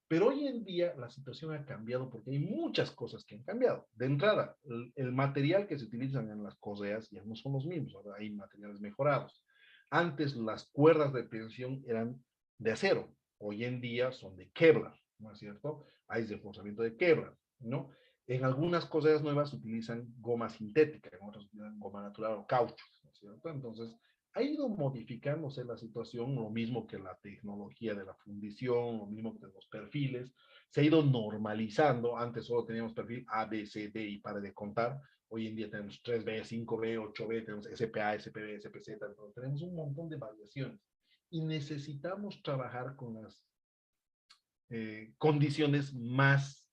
Pero hoy en día la situación ha cambiado porque hay muchas cosas que han cambiado. De entrada, el material que se utilizan en las correas ya no son los mismos, ahora hay materiales mejorados. Antes las cuerdas de tensión eran de acero, hoy en día son de Kevlar, ¿no es cierto? Hay reforzamiento de Kevlar, ¿no? En algunas correas nuevas utilizan goma sintética, en otras utilizan goma natural o caucho, ¿no es cierto? Entonces, ha ido modificándose la situación, lo mismo que la tecnología de la fundición, lo mismo que los perfiles, se ha ido normalizando. Antes solo teníamos perfil A, B, C, D y para de contar. Hoy en día tenemos 3B, 5B, 8B, tenemos SPA, SPB, SPZ, tenemos un montón de variaciones y necesitamos trabajar con las condiciones más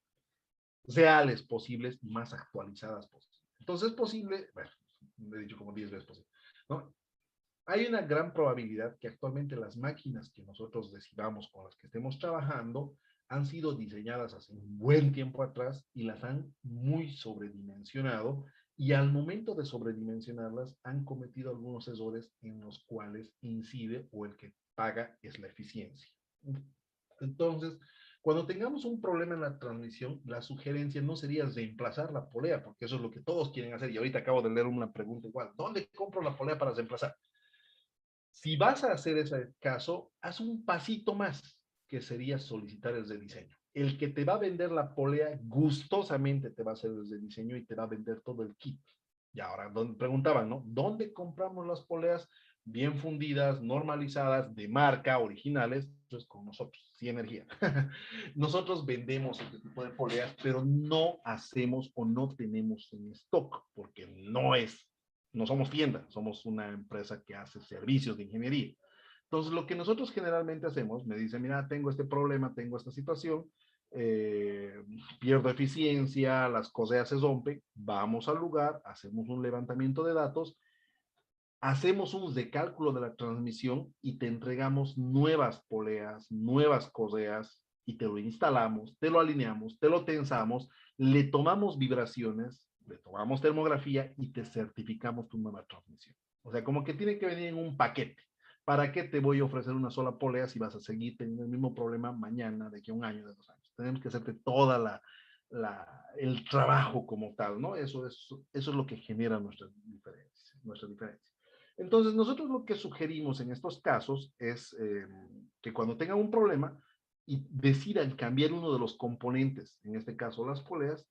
reales posibles y más actualizadas posibles. Entonces es posible, bueno, me he dicho como 10 veces posible. ¿no? Hay una gran probabilidad que actualmente las máquinas que nosotros decidamos con las que estemos trabajando han sido diseñadas hace un buen tiempo atrás y las han muy sobredimensionado y al momento de sobredimensionarlas han cometido algunos errores en los cuales incide o el que paga es la eficiencia. Entonces, cuando tengamos un problema en la transmisión, la sugerencia no sería reemplazar la polea, porque eso es lo que todos quieren hacer. Y ahorita acabo de leer una pregunta igual, ¿dónde compro la polea para reemplazar? Si vas a hacer ese caso, haz un pasito más, que sería solicitar el rediseño. El que te va a vender la polea gustosamente te va a hacer el rediseño y te va a vender todo el kit. Y ahora preguntaban, ¿no? ¿Dónde compramos las poleas bien fundidas, normalizadas, de marca, originales? Pues con nosotros, sí energía. Nosotros vendemos este tipo de poleas, pero no hacemos o no tenemos en stock, porque no somos tienda, somos una empresa que hace servicios de ingeniería. Entonces, lo que nosotros generalmente hacemos, me dice, mira, tengo este problema, tengo esta situación, eh, pierdo eficiencia, las cosas se rompen, vamos al lugar, hacemos un levantamiento de datos, hacemos un recálculo de la transmisión y te entregamos nuevas poleas, nuevas correas y te lo instalamos, te lo alineamos, te lo tensamos, le tomamos vibraciones, le tomamos termografía y te certificamos tu nueva transmisión. O sea, como que tiene que venir en un paquete. ¿Para qué te voy a ofrecer una sola polea si vas a seguir teniendo el mismo problema mañana, de aquí a un año, de 2 años? Tenemos que hacerte toda el trabajo como tal, ¿no? Eso es lo que genera nuestra diferencia, nuestra diferencia. Entonces, nosotros lo que sugerimos en estos casos es que cuando tengan un problema y decidan cambiar uno de los componentes, en este caso las poleas,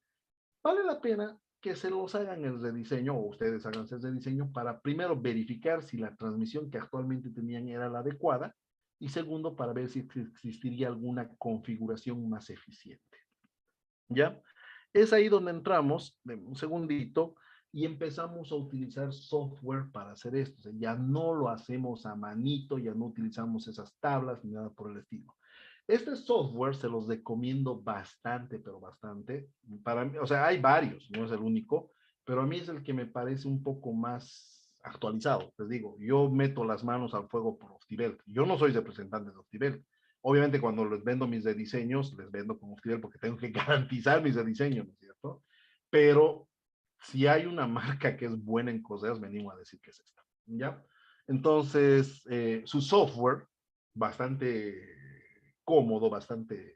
vale la pena que se los hagan el rediseño o ustedes hagan el rediseño para primero verificar si la transmisión que actualmente tenían era la adecuada y segundo para ver si existiría alguna configuración más eficiente. ¿Ya? Es ahí donde entramos, un segundito, y empezamos a utilizar software para hacer esto. O sea, ya no lo hacemos a manito, ya no utilizamos esas tablas ni nada por el estilo. Este software se los recomiendo bastante, pero bastante. Para mí, o sea, hay varios, no es el único, pero a mí es el que me parece un poco más actualizado. Les digo, yo meto las manos al fuego por Optibelt. Yo no soy representante de Optibelt. Obviamente cuando les vendo mis rediseños, les vendo con Optibelt porque tengo que garantizar mis rediseños, ¿no es cierto? Pero si hay una marca que es buena en cosas, venimos a decir que es esta, ¿ya? Entonces, su software, bastante cómodo, bastante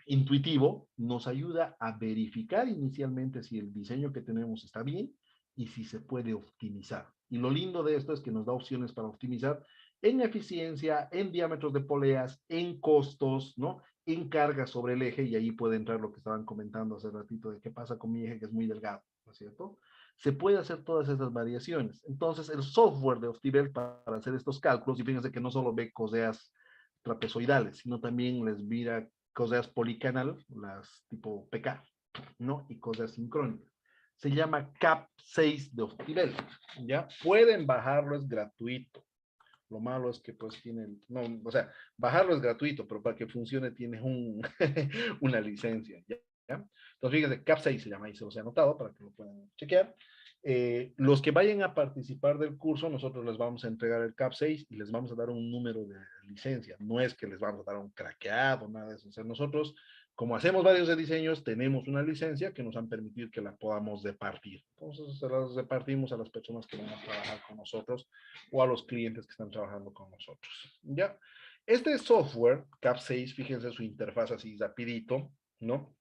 intuitivo, nos ayuda a verificar inicialmente si el diseño que tenemos está bien y si se puede optimizar. Y lo lindo de esto es que nos da opciones para optimizar en eficiencia, en diámetros de poleas, en costos, ¿no? En carga sobre el eje, y ahí puede entrar lo que estaban comentando hace ratito de qué pasa con mi eje que es muy delgado, ¿no es cierto? Se puede hacer todas esas variaciones. Entonces, el software de Optibelt para hacer estos cálculos, y fíjense que no solo ve coseas trapezoidales, sino también les mira cosas policanal, las tipo PK, ¿no? Y cosas sincrónicas. Se llama CAP6 de Optibelt, ¿ya? Pueden bajarlo, es gratuito. Lo malo es que pues tienen, no, o sea, bajarlo es gratuito, pero para que funcione tiene una licencia, ¿ya? Entonces, fíjense, CAP6 se llama, ahí se los he anotado para que lo puedan chequear. Los que vayan a participar del curso, nosotros les vamos a entregar el CAP6 y les vamos a dar un número de licencia. No es que les vamos a dar un craqueado, nada de eso. O sea, nosotros, como hacemos varios de diseños, tenemos una licencia que nos han permitido que la podamos repartir. Entonces, se las repartimos a las personas que van a trabajar con nosotros o a los clientes que están trabajando con nosotros. ¿Ya? Este software, CAP6, fíjense su interfaz así rapidito, ¿no?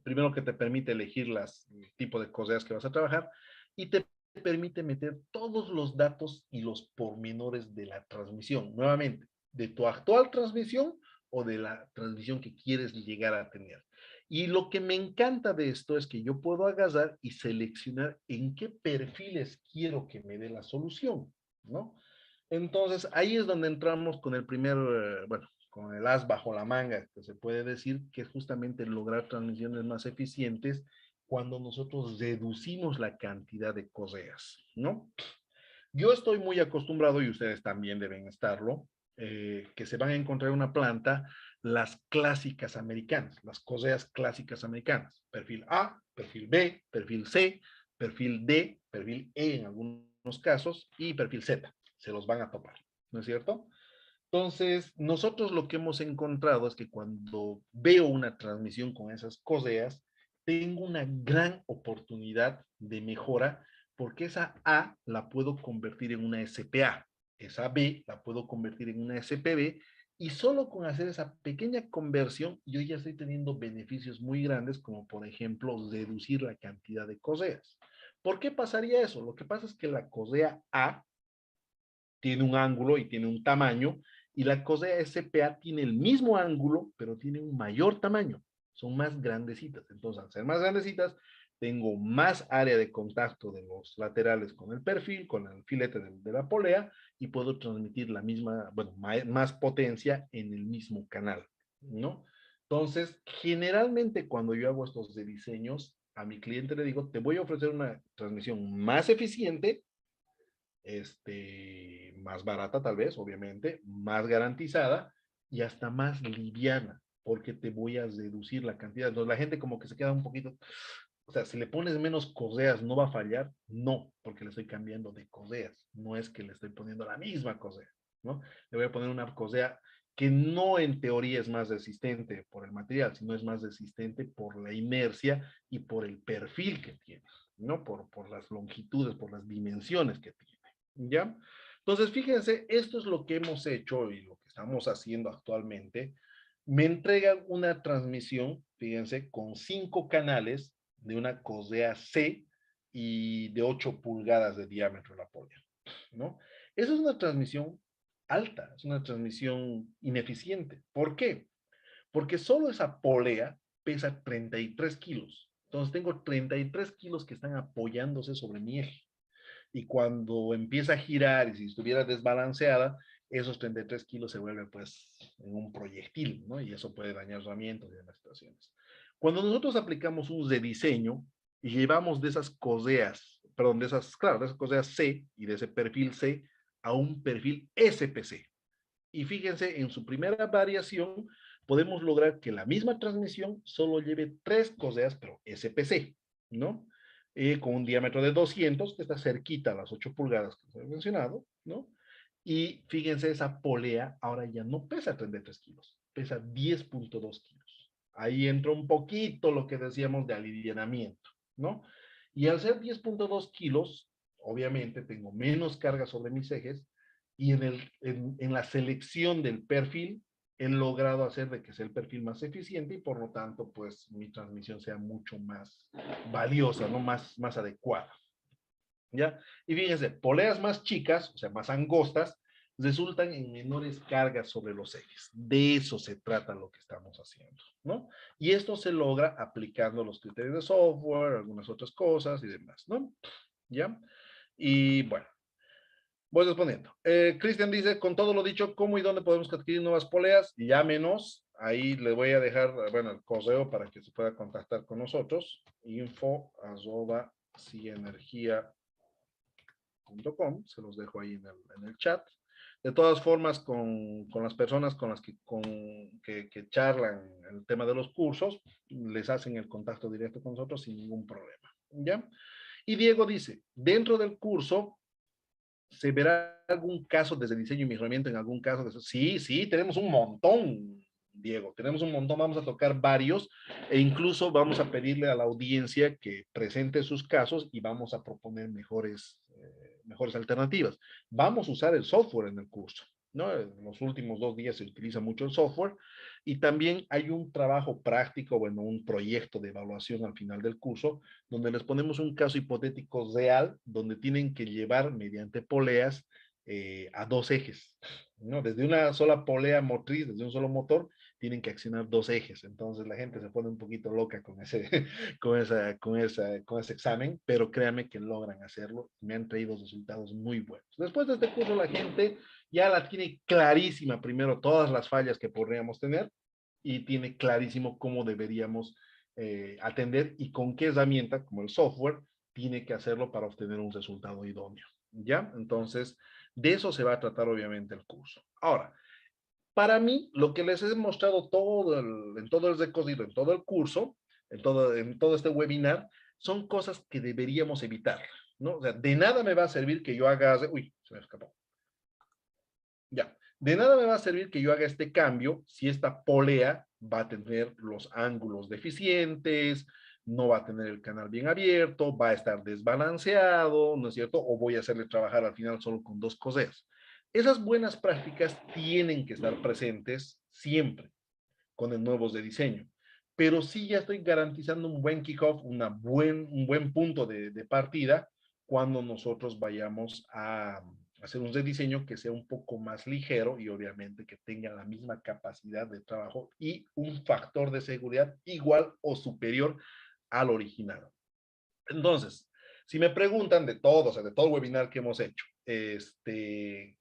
Primero que te permite elegir el tipo de cosas que vas a trabajar y te permite meter todos los datos y los pormenores de la transmisión. Nuevamente, de tu actual transmisión o de la transmisión que quieres llegar a tener. Y lo que me encanta de esto es que yo puedo agarrar y seleccionar en qué perfiles quiero que me dé la solución, ¿no? Entonces, ahí es donde entramos con el primer, bueno, con el as bajo la manga, que se puede decir que es justamente lograr transmisiones más eficientes cuando nosotros reducimos la cantidad de correas, ¿no? Yo estoy muy acostumbrado, y ustedes también deben estarlo, que se van a encontrar en una planta las clásicas americanas, las correas clásicas americanas, perfil A, perfil B, perfil C, perfil D, perfil E en algunos algunos casos, y perfil Z, se los van a topar, ¿no es cierto? Entonces, nosotros lo que hemos encontrado es que cuando veo una transmisión con esas coseas, tengo una gran oportunidad de mejora porque esa A la puedo convertir en una SPA, esa B la puedo convertir en una SPB y solo con hacer esa pequeña conversión yo ya estoy teniendo beneficios muy grandes como por ejemplo reducir la cantidad de coseas. ¿Por qué pasaría eso? Lo que pasa es que la cosea A tiene un ángulo y tiene un tamaño, y la cosea SPA tiene el mismo ángulo, pero tiene un mayor tamaño. Son más grandecitas. Entonces, al ser más grandecitas, tengo más área de contacto de los laterales con el perfil, con el filete de la polea, y puedo transmitir la misma, bueno, más potencia en el mismo canal, ¿no? Entonces, generalmente cuando yo hago estos de diseños, a mi cliente le digo, te voy a ofrecer una transmisión más eficiente, más barata tal vez, obviamente, más garantizada y hasta más liviana, porque te voy a reducir la cantidad. Entonces la gente como que se queda un poquito, o sea, si le pones menos correas, ¿no va a fallar? No, porque le estoy cambiando de correas, no es que le estoy poniendo la misma correa, ¿no? Le voy a poner una correa que no en teoría es más resistente por el material, sino es más resistente por la inercia y por el perfil que tiene, ¿no? Por las longitudes, por las dimensiones que tiene. ¿Ya? Entonces, fíjense, esto es lo que hemos hecho y lo que estamos haciendo actualmente. Me entregan una transmisión, fíjense, con 5 canales de una correa C y de 8 pulgadas de diámetro la polea, ¿no? Esa es una transmisión alta, es una transmisión ineficiente. ¿Por qué? Porque solo esa polea pesa 33 kilos. Entonces tengo 33 kilos que están apoyándose sobre mi eje, y cuando empieza a girar y si estuviera desbalanceada, esos 33 kilos se vuelven pues en un proyectil, ¿no? Y eso puede dañar herramientas y demás situaciones. Cuando nosotros aplicamos un rediseño y llevamos de esas coseas, perdón, de esas, claro, de esas coseas C y de ese perfil C a un perfil SPC. Y fíjense, en su primera variación, podemos lograr que la misma transmisión solo lleve 3 coseas, pero SPC, ¿no? Con un diámetro de 200, que está cerquita a las 8 pulgadas que os he mencionado, ¿no? Y fíjense, esa polea ahora ya no pesa 33 kilos, pesa 10.2 kilos. Ahí entra un poquito lo que decíamos de alivianamiento, ¿no? Y al ser 10.2 kilos, obviamente tengo menos carga sobre mis ejes, y en la selección del perfil he logrado hacer de que sea el perfil más eficiente y por lo tanto pues mi transmisión sea mucho más valiosa, ¿no? Más adecuada. ¿Ya? Y fíjense, poleas más chicas, o sea, más angostas, resultan en menores cargas sobre los ejes. De eso se trata lo que estamos haciendo, ¿no? Y esto se logra aplicando los criterios de software, algunas otras cosas y demás, ¿no? ¿Ya? Y bueno, voy respondiendo. Cristian dice, con todo lo dicho, ¿cómo y dónde podemos adquirir nuevas poleas? Llámenos. Ahí le voy a dejar, bueno, el correo para que se pueda contactar con nosotros. info@sienergia.com. Se los dejo ahí en el chat. De todas formas, con las personas con las que charlan el tema de los cursos, les hacen el contacto directo con nosotros sin ningún problema. ¿Ya? Y Diego dice, dentro del curso, ¿se verá algún caso desde diseño y mejoramiento en algún caso? Sí, sí, tenemos un montón, Diego, tenemos un montón, vamos a tocar varios e incluso vamos a pedirle a la audiencia que presente sus casos y vamos a proponer mejores alternativas. Vamos a usar el software en el curso, ¿no? En los últimos 2 días se utiliza mucho el software y también hay un trabajo práctico, bueno, un proyecto de evaluación al final del curso donde les ponemos un caso hipotético real, donde tienen que llevar mediante poleas a 2 ejes, ¿no? Desde una sola polea motriz, desde un solo motor, tienen que accionar 2 ejes. Entonces la gente se pone un poquito loca con con ese examen, pero créanme que logran hacerlo. Me han traído resultados muy buenos. Después de este curso, la gente ya la tiene clarísima, primero, todas las fallas que podríamos tener y tiene clarísimo cómo deberíamos atender y con qué herramienta, como el software, tiene que hacerlo para obtener un resultado idóneo. ¿Ya? Entonces, de eso se va a tratar obviamente el curso. Ahora, para mí, lo que les he mostrado en todo el recorrido, en todo el curso, en todo este webinar, son cosas que deberíamos evitar, ¿no? O sea, de nada me va a servir que yo haga, uy, se me escapó. Ya, de nada me va a servir que yo haga este cambio si esta polea va a tener los ángulos deficientes, no va a tener el canal bien abierto, va a estar desbalanceado, ¿no es cierto? O voy a hacerle trabajar al final solo con dos coseas. Esas buenas prácticas tienen que estar presentes siempre con el nuevos de diseño. Pero sí ya estoy garantizando un buen kickoff, un buen punto de partida cuando nosotros vayamos a hacer un rediseño que sea un poco más ligero y obviamente que tenga la misma capacidad de trabajo y un factor de seguridad igual o superior al original. Entonces, si me preguntan de todo, o sea, de todo el webinar que hemos hecho,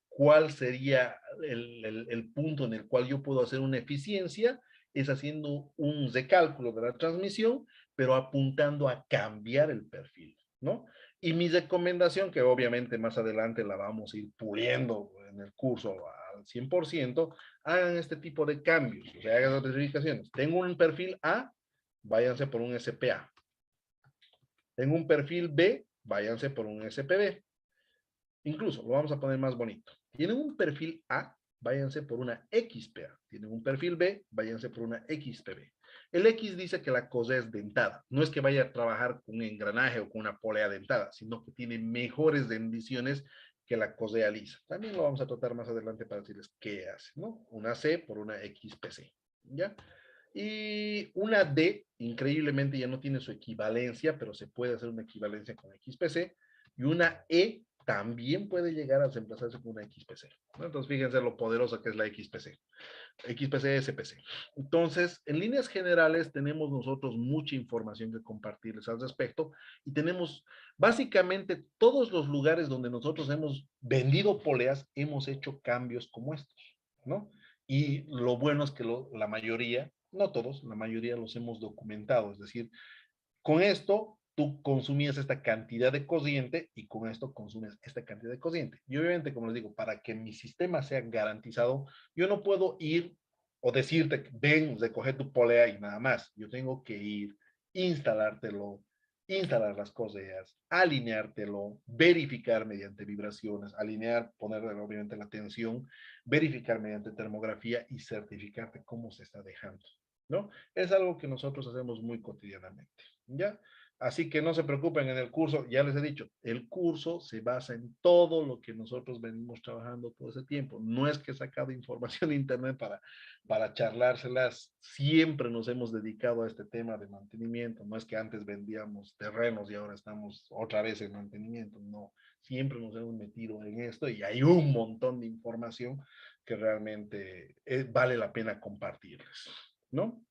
¿cuál sería el punto en el cual yo puedo hacer una eficiencia? Es haciendo un recálculo de la transmisión, pero apuntando a cambiar el perfil, ¿no? Y mi recomendación, que obviamente más adelante la vamos a ir puliendo en el curso al 100%, hagan este tipo de cambios, o sea, hagan las verificaciones. Tengo un perfil A, váyanse por un SPA. Tengo un perfil B, váyanse por un SPB. Incluso lo vamos a poner más bonito. Tienen un perfil A, váyanse por una XPA. Tienen un perfil B, váyanse por una XPB. El X dice que la cosa es dentada. No es que vaya a trabajar con un engranaje o con una polea dentada, sino que tiene mejores rendiciones que la cosea lisa. También lo vamos a tratar más adelante para decirles qué hace, ¿no? Una C por una XPC. ¿Ya? Y una D, increíblemente ya no tiene su equivalencia, pero se puede hacer una equivalencia con XPC. Y una E también puede llegar a reemplazarse con una XPC. ¿No? Entonces, fíjense lo poderosa que es la XPC. XPC, SPC. Entonces, en líneas generales, tenemos nosotros mucha información que compartirles al respecto y tenemos básicamente todos los lugares donde nosotros hemos vendido poleas, hemos hecho cambios como estos, ¿no? Y lo bueno es que la mayoría, no todos, la mayoría los hemos documentado, es decir, con esto tú consumías esta cantidad de corriente y con esto consumes esta cantidad de corriente. Y obviamente, como les digo, para que mi sistema sea garantizado, yo no puedo ir o decirte, ven, recoge tu polea y nada más. Yo tengo que ir, instalártelo, instalar las correas, alineártelo, verificar mediante vibraciones, alinear, poner obviamente la tensión, verificar mediante termografía y certificarte cómo se está dejando, ¿no? Es algo que nosotros hacemos muy cotidianamente. ¿Ya? Así que no se preocupen en el curso, ya les he dicho, el curso se basa en todo lo que nosotros venimos trabajando todo ese tiempo. No es que he sacado información de internet para charlárselas, siempre nos hemos dedicado a este tema de mantenimiento. No es que antes vendíamos terrenos y ahora estamos otra vez en mantenimiento, no. Siempre nos hemos metido en esto y hay un montón de información que realmente vale la pena compartirles, ¿no?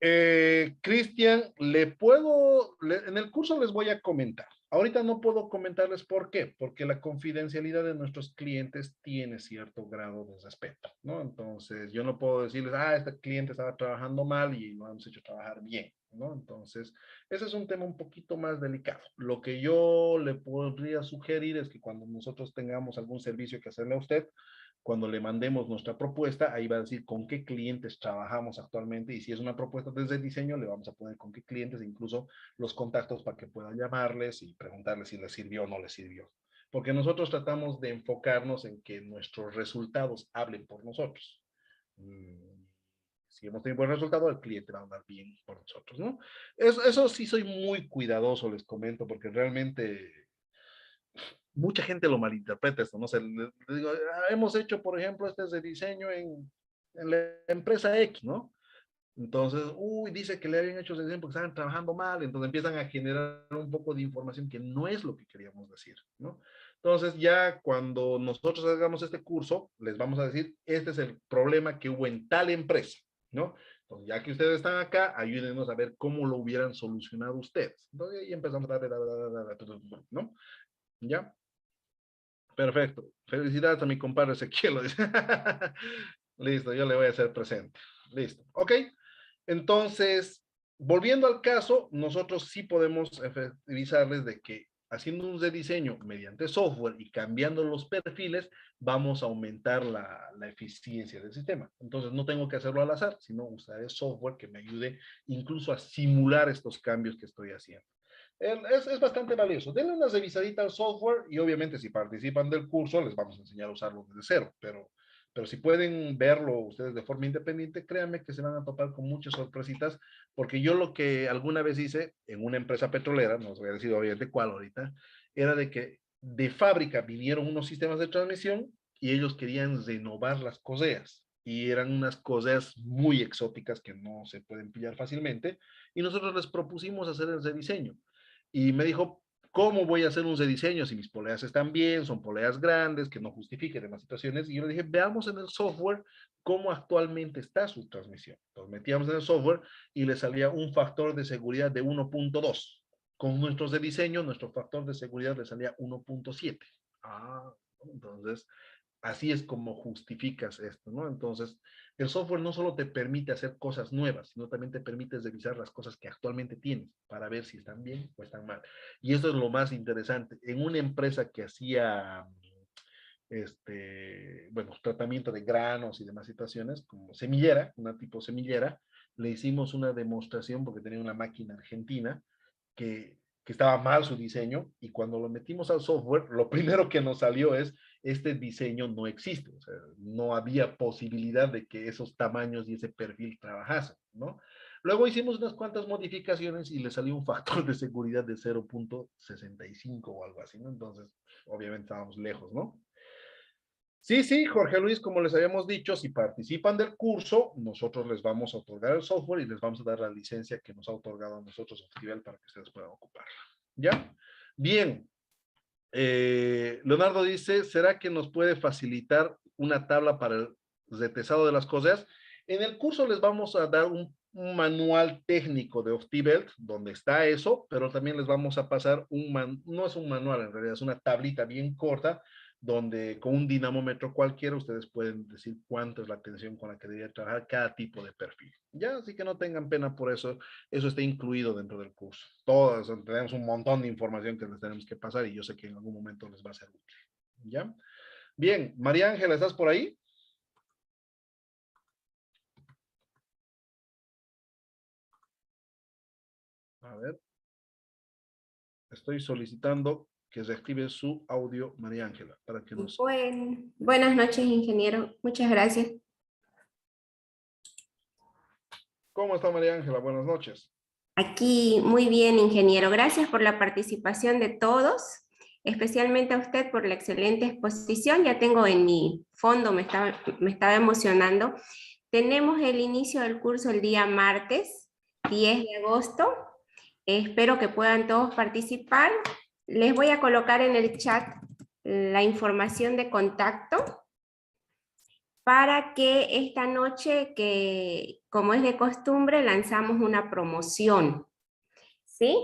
Cristian, en el curso les voy a comentar. Ahorita no puedo comentarles por qué, porque la confidencialidad de nuestros clientes tiene cierto grado de respeto, ¿no? Entonces, yo no puedo decirles, este cliente estaba trabajando mal y lo hemos hecho trabajar bien, ¿no? Entonces, ese es un tema un poquito más delicado. Lo que yo le podría sugerir es que cuando nosotros tengamos algún servicio que hacerle a usted, cuando le mandemos nuestra propuesta, ahí va a decir con qué clientes trabajamos actualmente y si es una propuesta desde el diseño, le vamos a poner con qué clientes, incluso los contactos para que puedan llamarles y preguntarles si les sirvió o no les sirvió. Porque nosotros tratamos de enfocarnos en que nuestros resultados hablen por nosotros. Si hemos tenido buen resultado, el cliente va a andar bien por nosotros, ¿no? Eso sí soy muy cuidadoso, les comento, porque realmente mucha gente lo malinterpreta esto, ¿no? Se le digo, hemos hecho, por ejemplo, este de diseño en la empresa X, ¿no? Entonces, dice que le habían hecho ese diseño porque estaban trabajando mal, entonces empiezan a generar un poco de información que no es lo que queríamos decir, ¿no? Entonces, ya cuando nosotros hagamos este curso, les vamos a decir, este es el problema que hubo en tal empresa, ¿no? Entonces, ya que ustedes están acá, ayúdenos a ver cómo lo hubieran solucionado ustedes. Entonces, ahí empezamos a ¿no? ¿Ya? Perfecto. Felicidades a mi compadre Ezequiel. Listo, yo le voy a hacer presente. Listo. Ok. Entonces, volviendo al caso, nosotros sí podemos efectivizarles de que haciendo un rediseño mediante software y cambiando los perfiles, vamos a aumentar la eficiencia del sistema. Entonces, no tengo que hacerlo al azar, sino usaré software que me ayude incluso a simular estos cambios que estoy haciendo. Es bastante valioso. Denle una revisadita al software y obviamente si participan del curso les vamos a enseñar a usarlo desde cero, pero si pueden verlo ustedes de forma independiente, créanme que se van a topar con muchas sorpresitas, porque yo lo que alguna vez hice en una empresa petrolera, no os voy a decir obviamente cuál ahorita, era de que de fábrica vinieron unos sistemas de transmisión y ellos querían renovar las correas. Y eran unas cosas muy exóticas que no se pueden pillar fácilmente. Y nosotros les propusimos hacer ese diseño. Y me dijo, ¿cómo voy a hacer un rediseño si mis poleas están bien, son poleas grandes, que no justifiquen demás situaciones? Y yo le dije, veamos en el software cómo actualmente está su transmisión. Entonces metíamos en el software y le salía un factor de seguridad de 1.2. Con nuestros de diseño, nuestro factor de seguridad le salía 1.7. Ah, entonces así es como justificas esto, ¿no? Entonces, el software no solo te permite hacer cosas nuevas, sino también te permite revisar las cosas que actualmente tienes para ver si están bien o están mal. Y eso es lo más interesante. En una empresa que hacía, bueno, tratamiento de granos y demás situaciones, como semillera, una tipo semillera, le hicimos una demostración porque tenía una máquina argentina que estaba mal su diseño y cuando lo metimos al software, lo primero que nos salió es, este diseño no existe, o sea, no había posibilidad de que esos tamaños y ese perfil trabajasen, ¿no? Luego hicimos unas cuantas modificaciones y le salió un factor de seguridad de 0.65 o algo así, ¿no? Entonces, obviamente estábamos lejos, ¿no? Sí, sí, Jorge Luis, como les habíamos dicho, si participan del curso, nosotros les vamos a otorgar el software y les vamos a dar la licencia que nos ha otorgado a nosotros Optivel para que ustedes puedan ocuparla. ¿Ya? Bien. Leonardo dice, ¿será que nos puede facilitar una tabla para el retesado de las cosas? En el curso les vamos a dar un manual técnico de Optibelt, donde está eso, pero también les vamos a pasar no es un manual, en realidad es una tablita bien corta, donde con un dinamómetro cualquiera ustedes pueden decir cuánto es la tensión con la que debería trabajar cada tipo de perfil. Ya, así que no tengan pena por eso, eso está incluido dentro del curso. Todos tenemos un montón de información que les tenemos que pasar y yo sé que en algún momento les va a ser útil. ¿Ya? Bien, María Ángela, ¿estás por ahí? A ver, estoy solicitando que se active su audio, María Ángela, para que nos... Buenas noches, ingeniero. Muchas gracias. ¿Cómo está María Ángela? Buenas noches. Aquí muy bien, ingeniero. Gracias por la participación de todos, especialmente a usted por la excelente exposición. Ya tengo en mi fondo, me estaba emocionando. Tenemos el inicio del curso el día martes, 10 de agosto. Espero que puedan todos participar. Les voy a colocar en el chat la información de contacto para que esta noche, que como es de costumbre, lanzamos una promoción, ¿sí?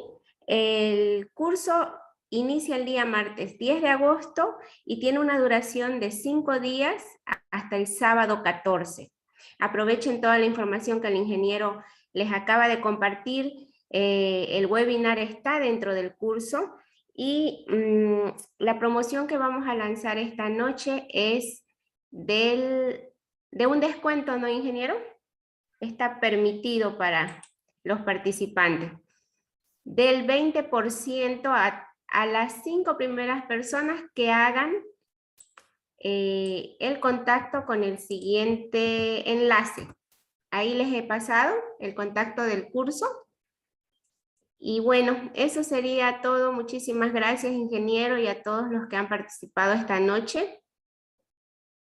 El curso inicia el día martes 10 de agosto y tiene una duración de 5 días hasta el sábado 14. Aprovechen toda la información que el ingeniero les acaba de compartir. El webinar está dentro del curso y la promoción que vamos a lanzar esta noche es de un descuento, ¿no, ingeniero? Está permitido para los participantes. Del 20% a las 5 primeras personas que hagan el contacto con el siguiente enlace. Ahí les he pasado el contacto del curso. Y bueno, eso sería todo. Muchísimas gracias, ingeniero, y a todos los que han participado esta noche.